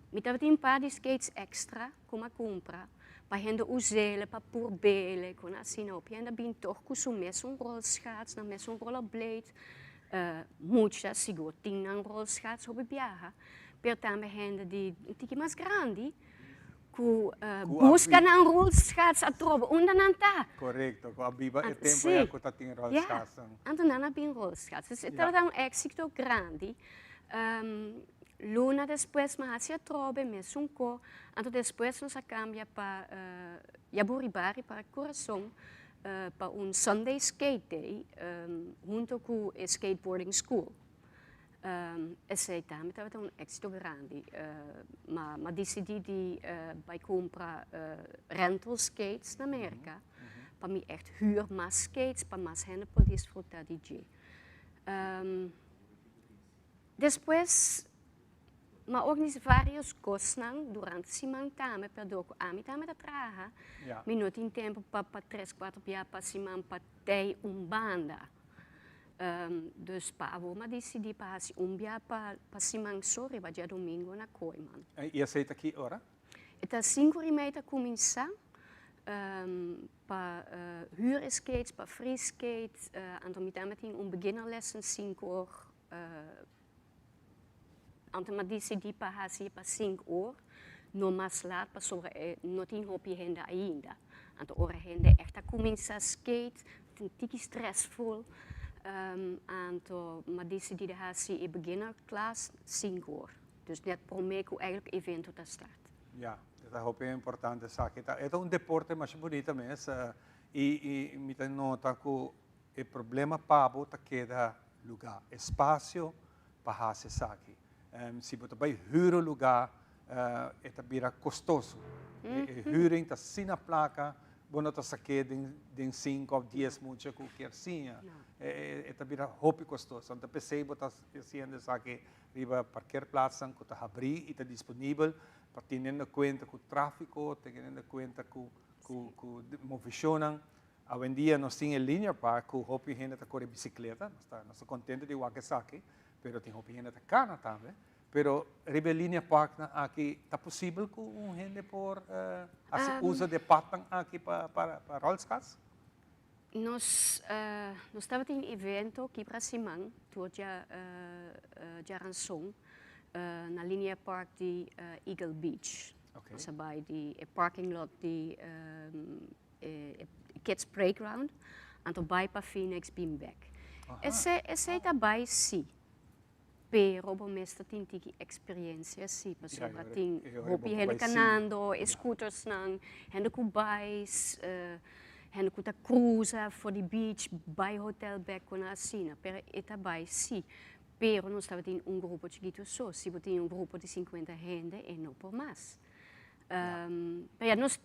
mi tavati un paar di skates extra, come compra, pa hende usele, pa purbele, con asinop. Henda bin toch kusu mes un rolschaats, na mes un rollerblade, mucha sigo tinang rolschaats hobi biaha. Per tame hende di tiki mas grandi, busca na rolschaats a trobo, onda nanta. Correcto, com a biba e tempo e a cota tem rolschaats. Anto nana bin rolschaats. Dus het era un éxito grande. Luna después me hacía trobe, me sunco. Anto después nos cambia para Buribari, para Corazon, para un Sunday skate day, junto con a skateboarding school. E também estava um éxito grande, mas decidi de comprar rental skates na América, para me echt huur mais skates, para mais gente poder desfrutar de Depois, Ma organizza vários cosnan durante simang tame per doco ami tame da traha. Ja. Minuto in tempo pa 3-4 jaar pa simang patei banda. Dus pa avo ma decidi pa hasi umbia pa simang sori ba dia domingo na Koiman. E aceita aqui ora? Eta 5h30 comincia pa huurskates, pa free skates, anto mitamating beginnerlessen 5 anto ma decidi pa hasi pa 5 no mas laat pa sora not in hopi hende ainda. Anto ora hende echt a comincia skate, een tiki stressful. Anto ma decidi de hasi e beginner class 5 Dus net promeco eigenlijk evento da start. Ja, dat é importante sabe. É um deporte mais bonito mesmo. E me tem nota que o problema pabo tá queda lugar, espaço para fazer saque. Se você vai huur lugar, é também custoso. Huuring tá sem a placa, bueno tá saque de 5 ou 10 muito que quer sim. É também hobby custoso. Então pensei botar fazendo saque riba parkeerplaatsen que está abrir e está disponível. Teniendo en cuenta con el tráfico, teniendo en cuenta con movimiento. Hoy en día nos tiene el linear park, que hopi gente está corre bicicleta, no está contento de Wakasaki, pero tiene hopi gente está cana también. Pero ribe linear park aquí está posible que un gente por hacer uso de patan aquí para rolskats? Nós estávamos em evento aqui para Simão, do Jaranson, na linha park de Eagle Beach. Okay. Sabay de parking lot de Kids Playground, anto bij pa Phoenix Beamback. Esse também sim, pero bom mesmo tem que experiência sim, pessoal tem hopi hende canando, scooters nang, hende ku bikes, hende ku ta cruza for the beach, by hotel back kuna sina, pero etabai sim. Pero nós estávamos em grupo chiquito só, se você tem grupo de 50 gente, e não por mais. Nós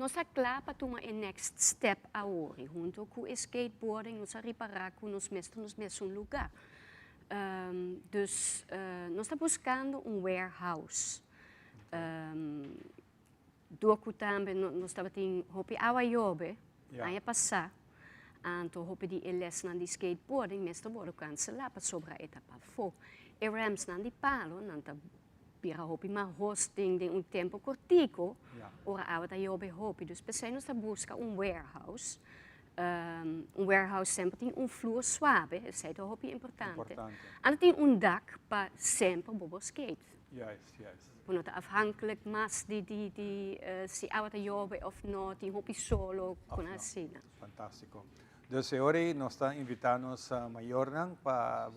estamos claros para tomar o next step agora, junto com o skateboarding, nós reparar com nós mesmos no mesmo lugar. Dus nós estamos buscando warehouse. Doku também nós estamos em hopi awayobe, aí passar. Anto hopi di les nan di skateboarding mesto bodo cancela pa sobra etapa fo. E rams nan di palo nanta pira hopi ma hosting de un tempo cortico. Ora avata jobe hopi dus peseno sta busca un warehouse. Un warehouse sempre tem vloer suave, dat is hopi importante. En het tem dak pa sempre bobo skate. Juist. Puno ta afhankelijk mas di si avata jobe of no, tem hopi solo con asina. Fantástico. Dus hoje nós estamos invitando a maior para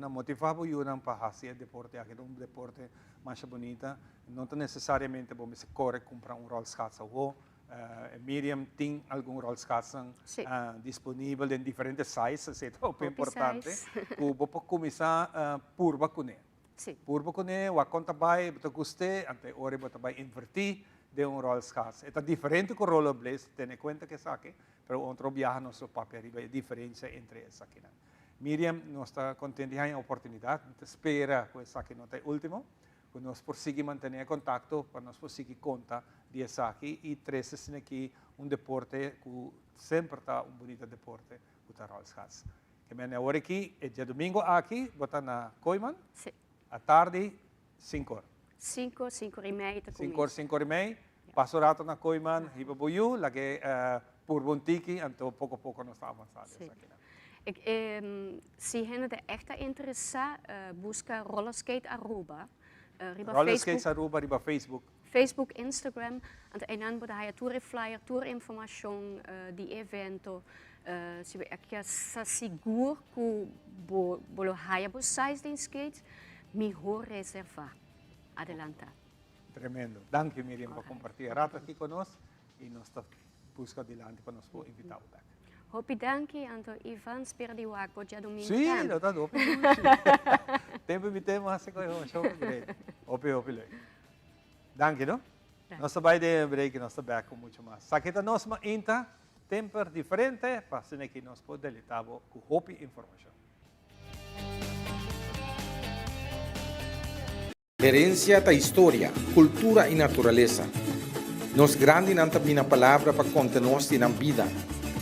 motivar para fazer deporte, aqui é deporte mais bonito. Não necessariamente vamos correr comprar rolskats ou Miriam tem algum rolskats disponível em diferentes sizes, é muito importante. Que vou começar por vacunar. Por vacunar, o conta vai, você goste, até hora você vai invertir de rolskats. É diferente com rollerblades, tenha em conta que saque. Pero outro viaja nosso papel e a diferença entre essa aqui. Miriam, nós está contente com a oportunidade, espera que essa aqui não é último, que nós prosseguir manter contato, para nós prosseguir conta de essa aqui e trazer aqui deporte que sempre está bonito deporte, que está rolskats. Que me agora aqui é dia domingo aqui, botar na Koiman. Sim. À tarde 5 horas. 5h30. 5h30. Passo rato na Koiman, hiba boyu, lagi por Bontiki, então pouco a pouco nós estamos avançando. Se gente echt interessa, busca Rollerskate Aruba. Rollerskate Aruba, riba Facebook. Facebook, Instagram, en dan bude hij tour flyer, tour informação di evento. Se we aqui seguro que bolo haya bus size den skate, melhor reservar. Adelanta. Tremendo. Dank je Miriam por compartilhar a rato aqui conosco e nós estamos busca adiante para nos invitar back. Hopi danki anto Ivan spera di wak po dia domingo. Sì, lo tá dopo. Tempo mi temo a secondo me, show great. Hopi leuk. Danke, no? Nós vai de break, nós back com muito mais. Sakita nós ma inta temper diferente, para se que nós pode deletavo com hopi informação. Herencia ta historia, cultura y naturaleza. Nos grandi nanta bina palavra pa contenos tinang vida.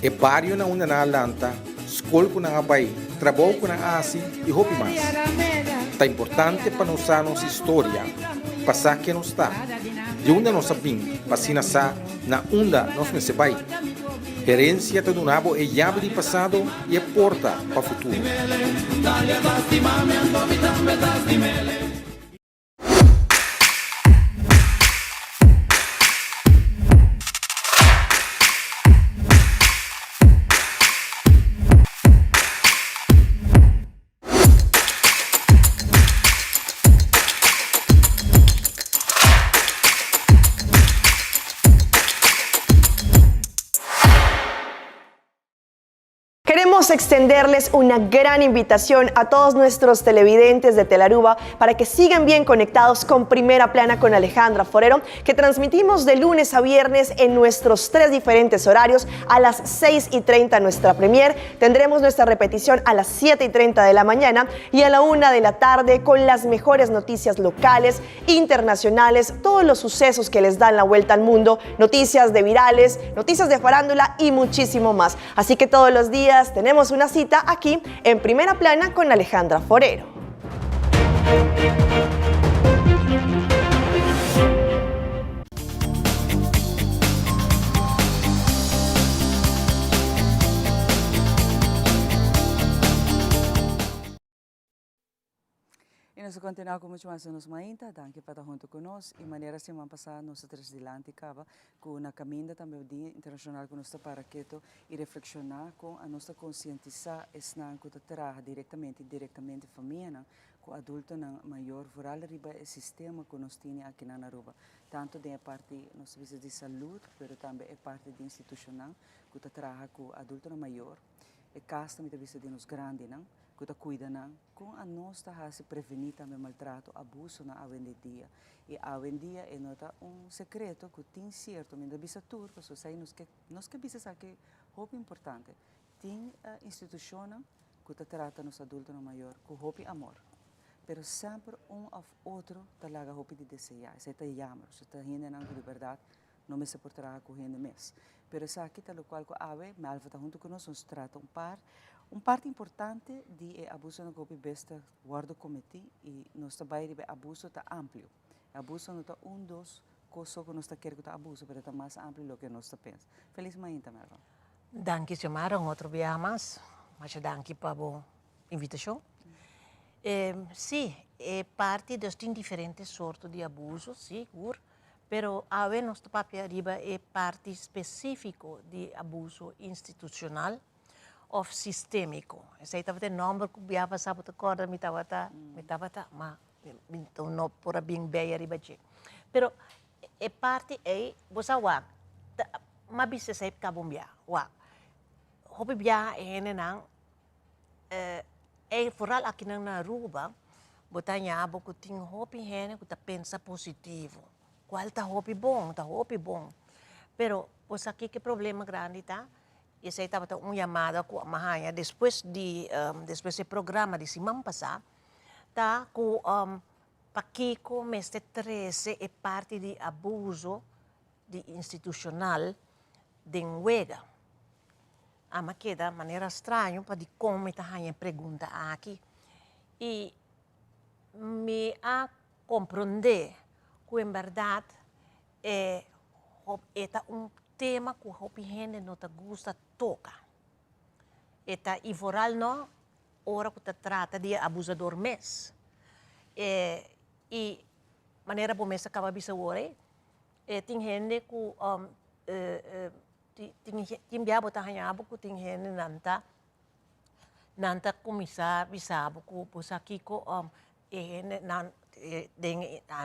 E barrio na una na lanta, skol ko na abay, trabaho ko na asi, e hopi mas. Ta importante pa nos historia, pasa que nos ta. De una nos abing, pasina sa, na unda nos mesebay. Herencia ta dunabo e llave di pasado e porta pa futuro. Queremos extenderles una gran invitación a todos nuestros televidentes de Telaruba para que sigan bien conectados con Primera Plana con Alejandra Forero, que transmitimos de lunes a viernes en nuestros 3 diferentes horarios. A las 6:30 nuestra premier, tendremos nuestra repetición a las 7:30 de la mañana y a la 1 de la tarde con las mejores noticias locales, internacionales, todos los sucesos que les dan la vuelta al mundo, noticias de virales, noticias de farándula y muchísimo más. Así que todos los días tenemos una cita aquí en Primera Plana con Alejandra Forero. E nós continuamos com muito mais nos mainta, danke para estar junto conosco. E maneira semana passada nós transdilante acaba com na caminha também o Dia Internacional com nós para quieto e reflexionar com a nossa conscientizar esnan com terra diretamente família com adulto na maior rural riba o sistema que nós temos aqui na Aruba. Tanto da parte nós serviços de saúde, mas também é parte de institucional que trabalha com adulto na maior. E casa também vista de nos grande, não? Que cuida não, com a nossa se prevenir também maltrato, abuso na dia. E dia é nota secreto que tem certo, mas da bisa tur, porque sai nos que bisa sabe que é importante. Tem instituição que trata nos adultos na maior, com hope amor. Pero sempre of outro talaga hope de desejar. Isso é yammer, isso é gente não de verdade, não me se portará com gente mes. Pero essa aqui tal qual que ave, me alfa junto conosco, nos trata parte importante de abuso no copi besta guardo cometi e nós trabalho de abuso tá amplo. Abuso não tá dos coisas que nós tá querendo tá abuso, mas tá mais amplo do que nós tá pensa. Feliz manhã, Melva. Danke, Xiomara, outro dia mais. Mas danke para a invitação. Sim, é parte dos diferentes sortes de abuso, seguro. Pero a ver, nosso papel arriba é parte específica de abuso institucional ou sistêmico. Esse aí estava o nome que eu passava a corda, me estava mas não por bem bem arriba de. Pero é parte é você vai, mas bisa sai para bombia, vai. Hobi bia é não é foral aqui na Aruba, botanya abo que tem hobi é que tá pensa positivo. Qual tá hopi bom, Pero, pues aqui que problema grande tá? E aí estava chamada com a Mahanha, depois do programa de semana passada, tá com Paquico, mês de 13, é parte de abuso institucional de Nuega. A maqueda, maneira estranha, para de como está a pergunta aqui. E me a compreender que, em verdade, é tema que a gente não gosta de tocar. E foral não, hora que trata de abusador mesmo. E maneira como essa acaba de ser, tem gente que tem biabo tahanhabo que tem gente nanta começar bisabo que pois aqui ko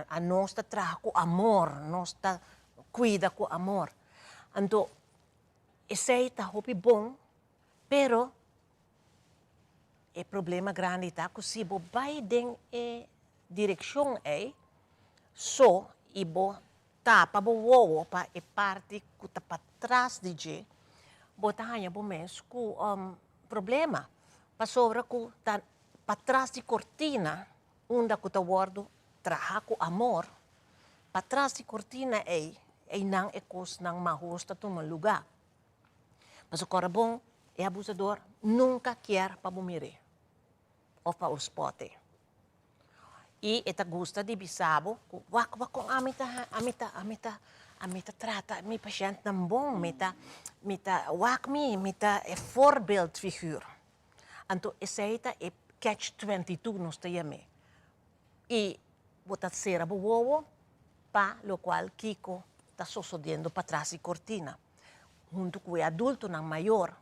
a nós traga com amor, nós cuida com amor. Então, esse aí está bom, pero é problema grande tá que se você vai em direção aí, só e você tapa o para a parte que está para trás de você, você hanya mesmo com problema. Para sobra que está para trás de cortina, onde que está guardo traha com amor, para trás de cortina não é coisa não mahosta toma lugar. Mas o corabom é abusador, nunca quer para bumire ou para o spote. E esta gosta de bisabo, wak com amita trata mi paciente não bom, mita wak mita é voorbeeldfiguur. Então essa é catch-22 nos teme. E botar cera bobo, pa lo qual Kiko está sucedendo para trás de cortina. Junto com o adulto não maior,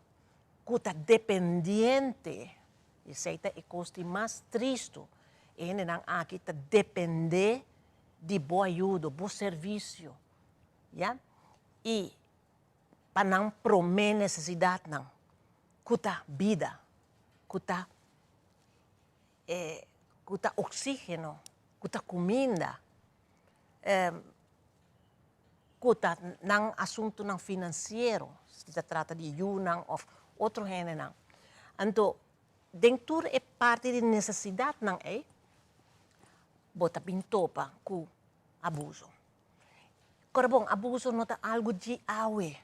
que está dependiente, essa é a coisa mais triste. Ele não aqui está depender de boa ajuda, bom serviço, yeah? E para não promer necessidade não, que está vida, que está oxígeno, que está comida, que está não assunto não financeiro, se trata de não ou outro gênero não. Então, dentro é parte de necessidade não é, bota pintopa com abuso. Agora, bom, abuso não é algo de aue,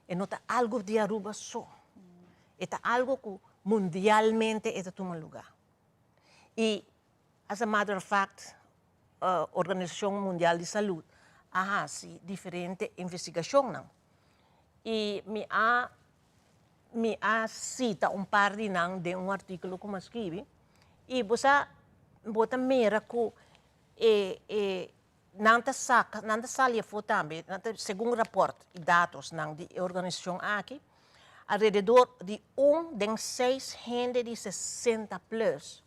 não é algo de Aruba só. É algo que mundialmente está tomando lugar. E, as a matter of fact, a Organização Mundial de Saúde há diferente investigação não. E me cita par de não de artigo que eu escrevi e você bota mera que nanta salia foi também, segundo reporte e dados da organização aqui, alrededor de 1 de 6 gente de 60 plus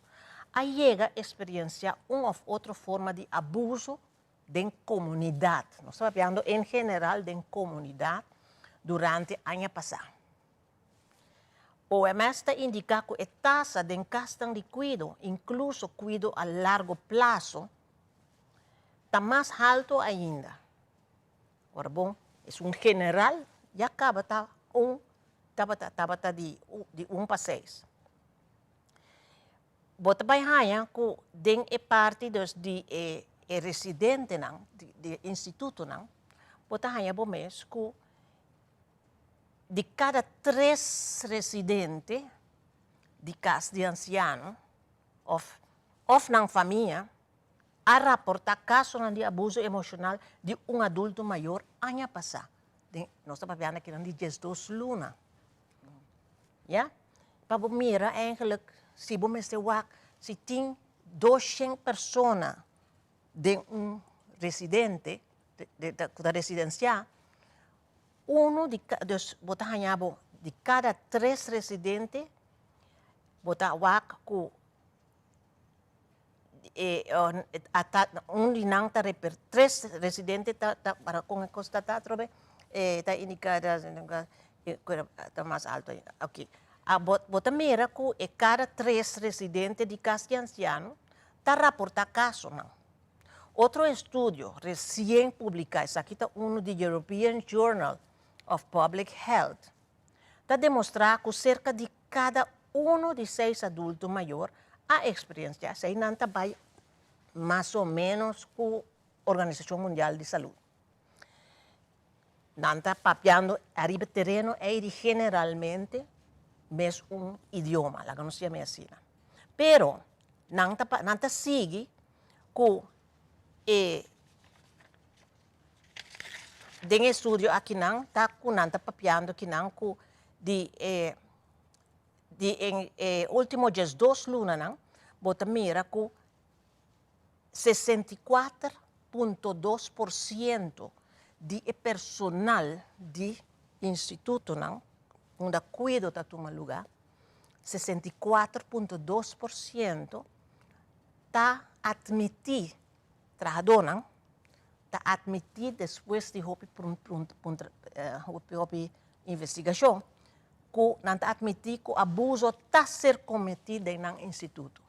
chega a experienciar uma ou outra forma de abuso de comunidade. Nós estamos falando em geral de comunidade durante o ano passado. O OMS indica que a taxa de questão de cuidado, incluso cuidado a largo prazo, está mais alto ainda. Ora bom, é general, e acaba de 1 para 6. Bota baihaya que den é parte de residente não, de instituto não, bota hanya bom mês que de cada 3 residentes de casa de anciano, ou na família, a reportar casos de abuso emocional de adulto maior ano passado. Nós estamos falando aqui de 12 lunas. Ja? Para mira, eigenlijk, se se tem 200 pessoas de residente, da residencia, de cada 3 residentes, bota wak ku de nang 3 residentes para com a costa trobe indicada mais alto. Okay. Bota mira que cada 3 residentes de casa de anciano está reportando caso não. Outro estudo recém-publicado, aqui está do European Journal of Public Health, está demonstrando que cerca de cada de 6 adultos maiores a experiência, se não vai mais ou menos com a Organização Mundial de Saúde. Não está papiando arriba terreno é generalmente mesmo idioma, la que não se chama assim. Pero, não está sigue com den estudio aqui não está papiando aqui não com último 12 lunas não bota mira com 64,2% de personal de instituto não onde cuido está tomando lugar 64,2% está admitido trabalhador não está admitido depois de investigação que não está admitido que o abuso está ser cometido no instituto.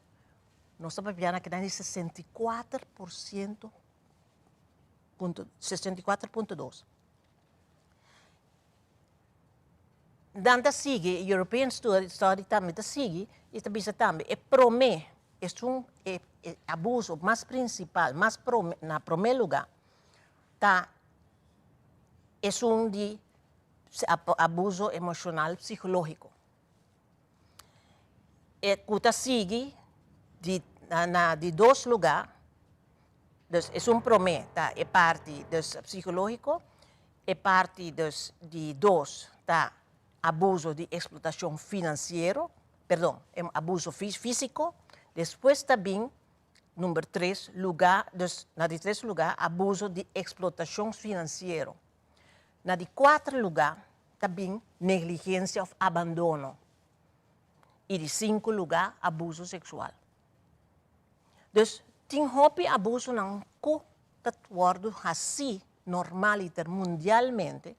Nós estamos vendo que é 64,2%. Danta sigue, European Study também sigue, e também é promê é abuso mais principal, na primeiro lugar, tá, é de abuso emocional psicológico. É que sigue de dois lugares, é promesso, tá, é parte psicológico, é parte de dois, tá, abuso de explotação financeira, perdão, abuso físico, depois também, número 3, na de 3 lugar, abuso de explotação financeira. Na de 4 lugar, também negligência ou abandono. E de 5 lugar, abuso sexual. Dus, tem abuso não que está assim, normal e mundialmente,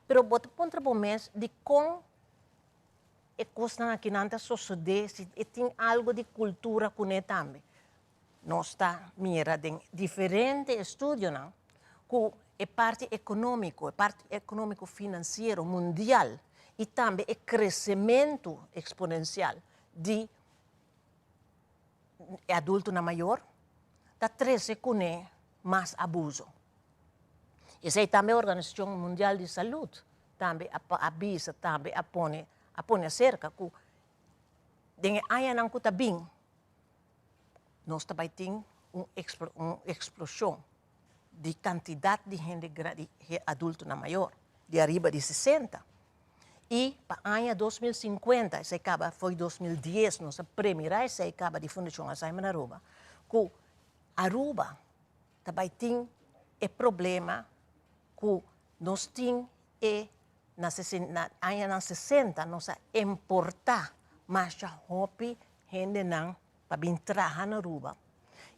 pero bota contra o mês de como é coisa aqui não sucede, se tem algo de cultura com ele também. Nós está mira em diferentes estudos não, que é parte econômico financeiro mundial e também é crescimento exponencial de adulto na maior, está 13 com mais abuso. Essa é também a Organização Mundial de Saúde, também avisa, também põe acerca que den aya não está bem, nós também temos uma explosão de quantidade de gente adulto na maior, de arriba de 60. E para o ano 2050, se acaba, foi 2010, nossa primeira, se acaba de Fundação Alzheimer Aruba, que Aruba também tem problema que nós temos na ano 60, nós importar mais roupa, gente não, para vir trabalhar na Aruba.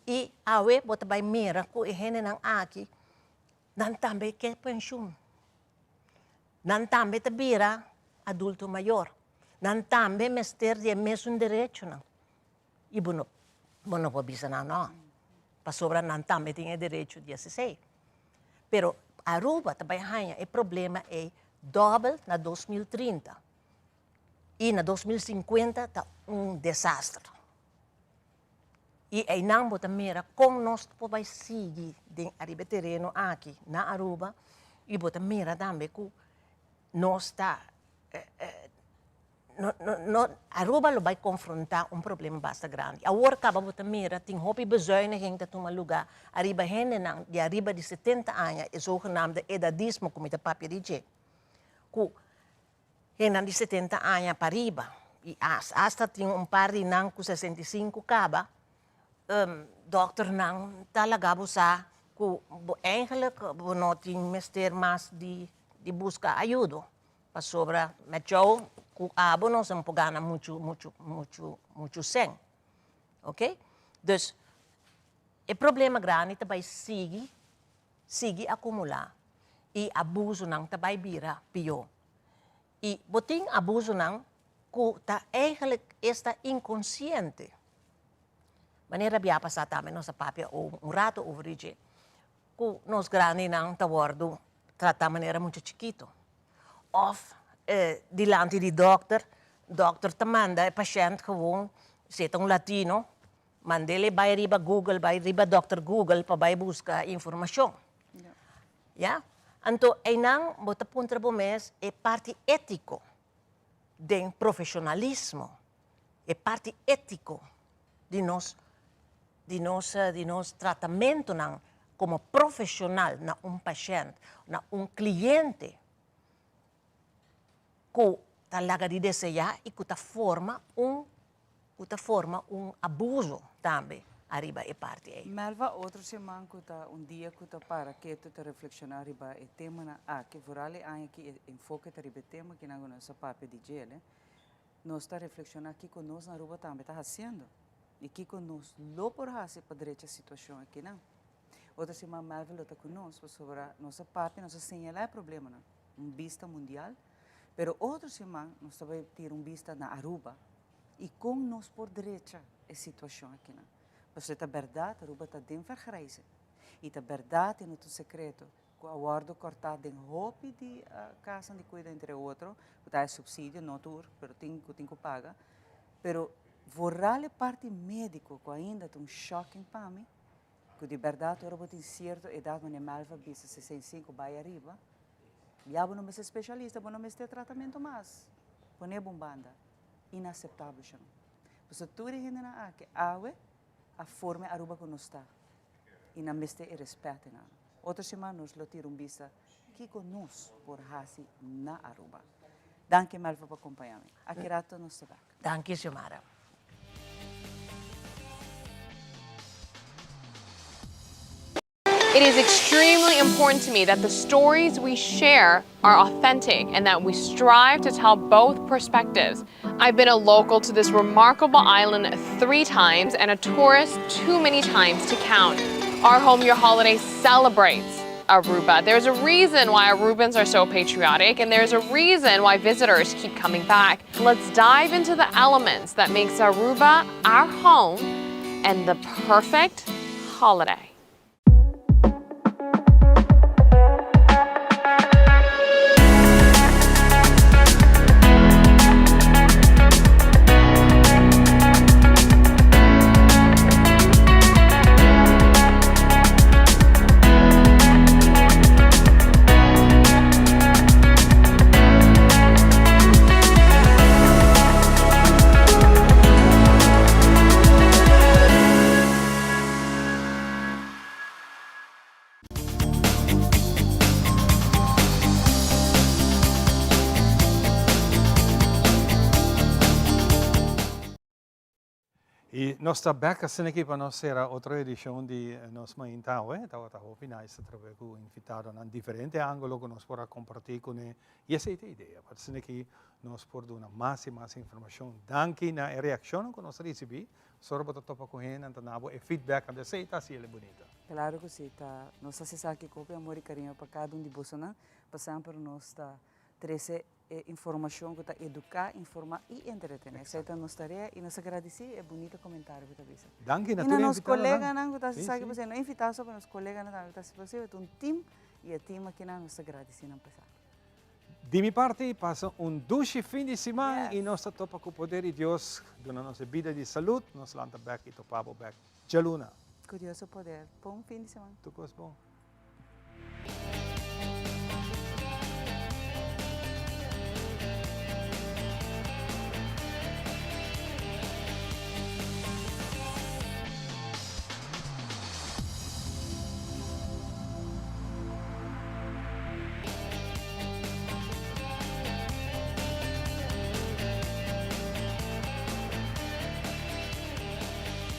E a web também mira que a gente não aqui, não também quer pensão. Não também vira adulto maior. Não também mestre de mesmo direito, não. E não pode dizer não. Para sobrar não também tem direito de assistir. Pero Aruba também tem o problema é dobro na 2030. E na 2050 está desastre. E aí não bota mera como nós podemos seguir de arriba terreno aqui na Aruba e bota mera também que nós está Aruba vai confrontar problema bastante grande. Agora acaba bota mera tem roupa bezuiniging dat uma lugar arriba gente não de arriba de 70 anos é zogenaamde edadismo como o papi diz que gente de 70 anos para arriba e hasta tem par de não com 65 acaba dokter não talaga busa que eigenlijk não tem mestre mais de buscar ajuda para sobra meteu que abo não se pogana muito sem, ok? Dus o problema grande também sigue acumular e abuso não também vira pior e botin abuso não que tá eigenlijk está inconsciente. Maneira bia passar também nossa papia rato over isso que nós grandes não tá wordo tratar maneira muito chiquito of dilante de dokter te manda o paciente gewoon zit latino manda ele vai riba Google vai riba dokter Google para vai buscar informação ja então aí não bota ponto para mês é parte ético de profissionalismo é parte ético de nós tratamento não, como profissional na paciente, na cliente, que talaga de desejar e que forma abuso também arriba e parte aí. Melva outro semana que dia que para que tu te reflexionar arriba e tema na que vorale que enfoque arriba tema que não nossa papo de gele, nós está reflexionar aqui que nós na Aruba também está fazendo. E que nós lo por fazer para direita a situação aqui não. Outra semana Melvin está conosco sobre nossa papi, nossa señalar problema não, vista mundial, pero outra semana nós também ter vista na Aruba e como nós por direita a situação aqui não. Porque é verdade, Aruba está dentro da crise e é verdade no teu secreto que o acordo cortado em roupa de casa de cuida entre outros, que está subsídio não tour, pero tem que pagar, pero vorrà parte médico que ainda tem shocking para mim, que de verdade eu boto em certa idade minha malva bisa 65 vai arriba, já não me especialista, não me tratamento mais, põe bombanda, inaceitável chama. Porque tudo ainda na que a forma Aruba que nós está, e na meste e respeito na. Outra semana nós lo tiram bisa que conosco por hasi na Aruba. Danke malva para acompanhar-me. Aqui rato nós está. Danke, Xiomara. It is extremely important to me that the stories we share are authentic and that we strive to tell both perspectives. I've been a local to this remarkable island 3 times and a tourist too many times to count. Our Home Your Holiday celebrates Aruba. There's a reason why Arubans are so patriotic, and there's a reason why visitors keep coming back. Let's dive into the elements that makes Aruba our home and the perfect holiday. E nós estamos back aqui para nós ser outra edição de nós mainta, estava hope nice através com invitado em diferente ângulo que nós podemos compartilhar com ele. E essa é a ideia, para ser que nós podemos dar mais e mais informação. Danke na reação que nós recebemos, só para topa com ele, então e feedback de sei tá se ele bonita. Claro que sim, tá. Nós acessar aqui com amor e carinho para cada de vocês, passando por nós tá trazer informação que está educar, informar e entreter. Essa é a nossa tarefa e nós agradecemos e bonito comentário que está vendo. Danke na tua invitação. E nos colegas não está se sabe você não invitar só para nos colegas não está se possível um time e a time aqui não nos agradecemos passar. De minha parte, passa doce fim de semana e nós topa com o poder de Deus, dando nossa vida de saúde, nós lanta back e topamos back. Jaluna. Com Deus o poder. Bom fim de semana. Tu bom.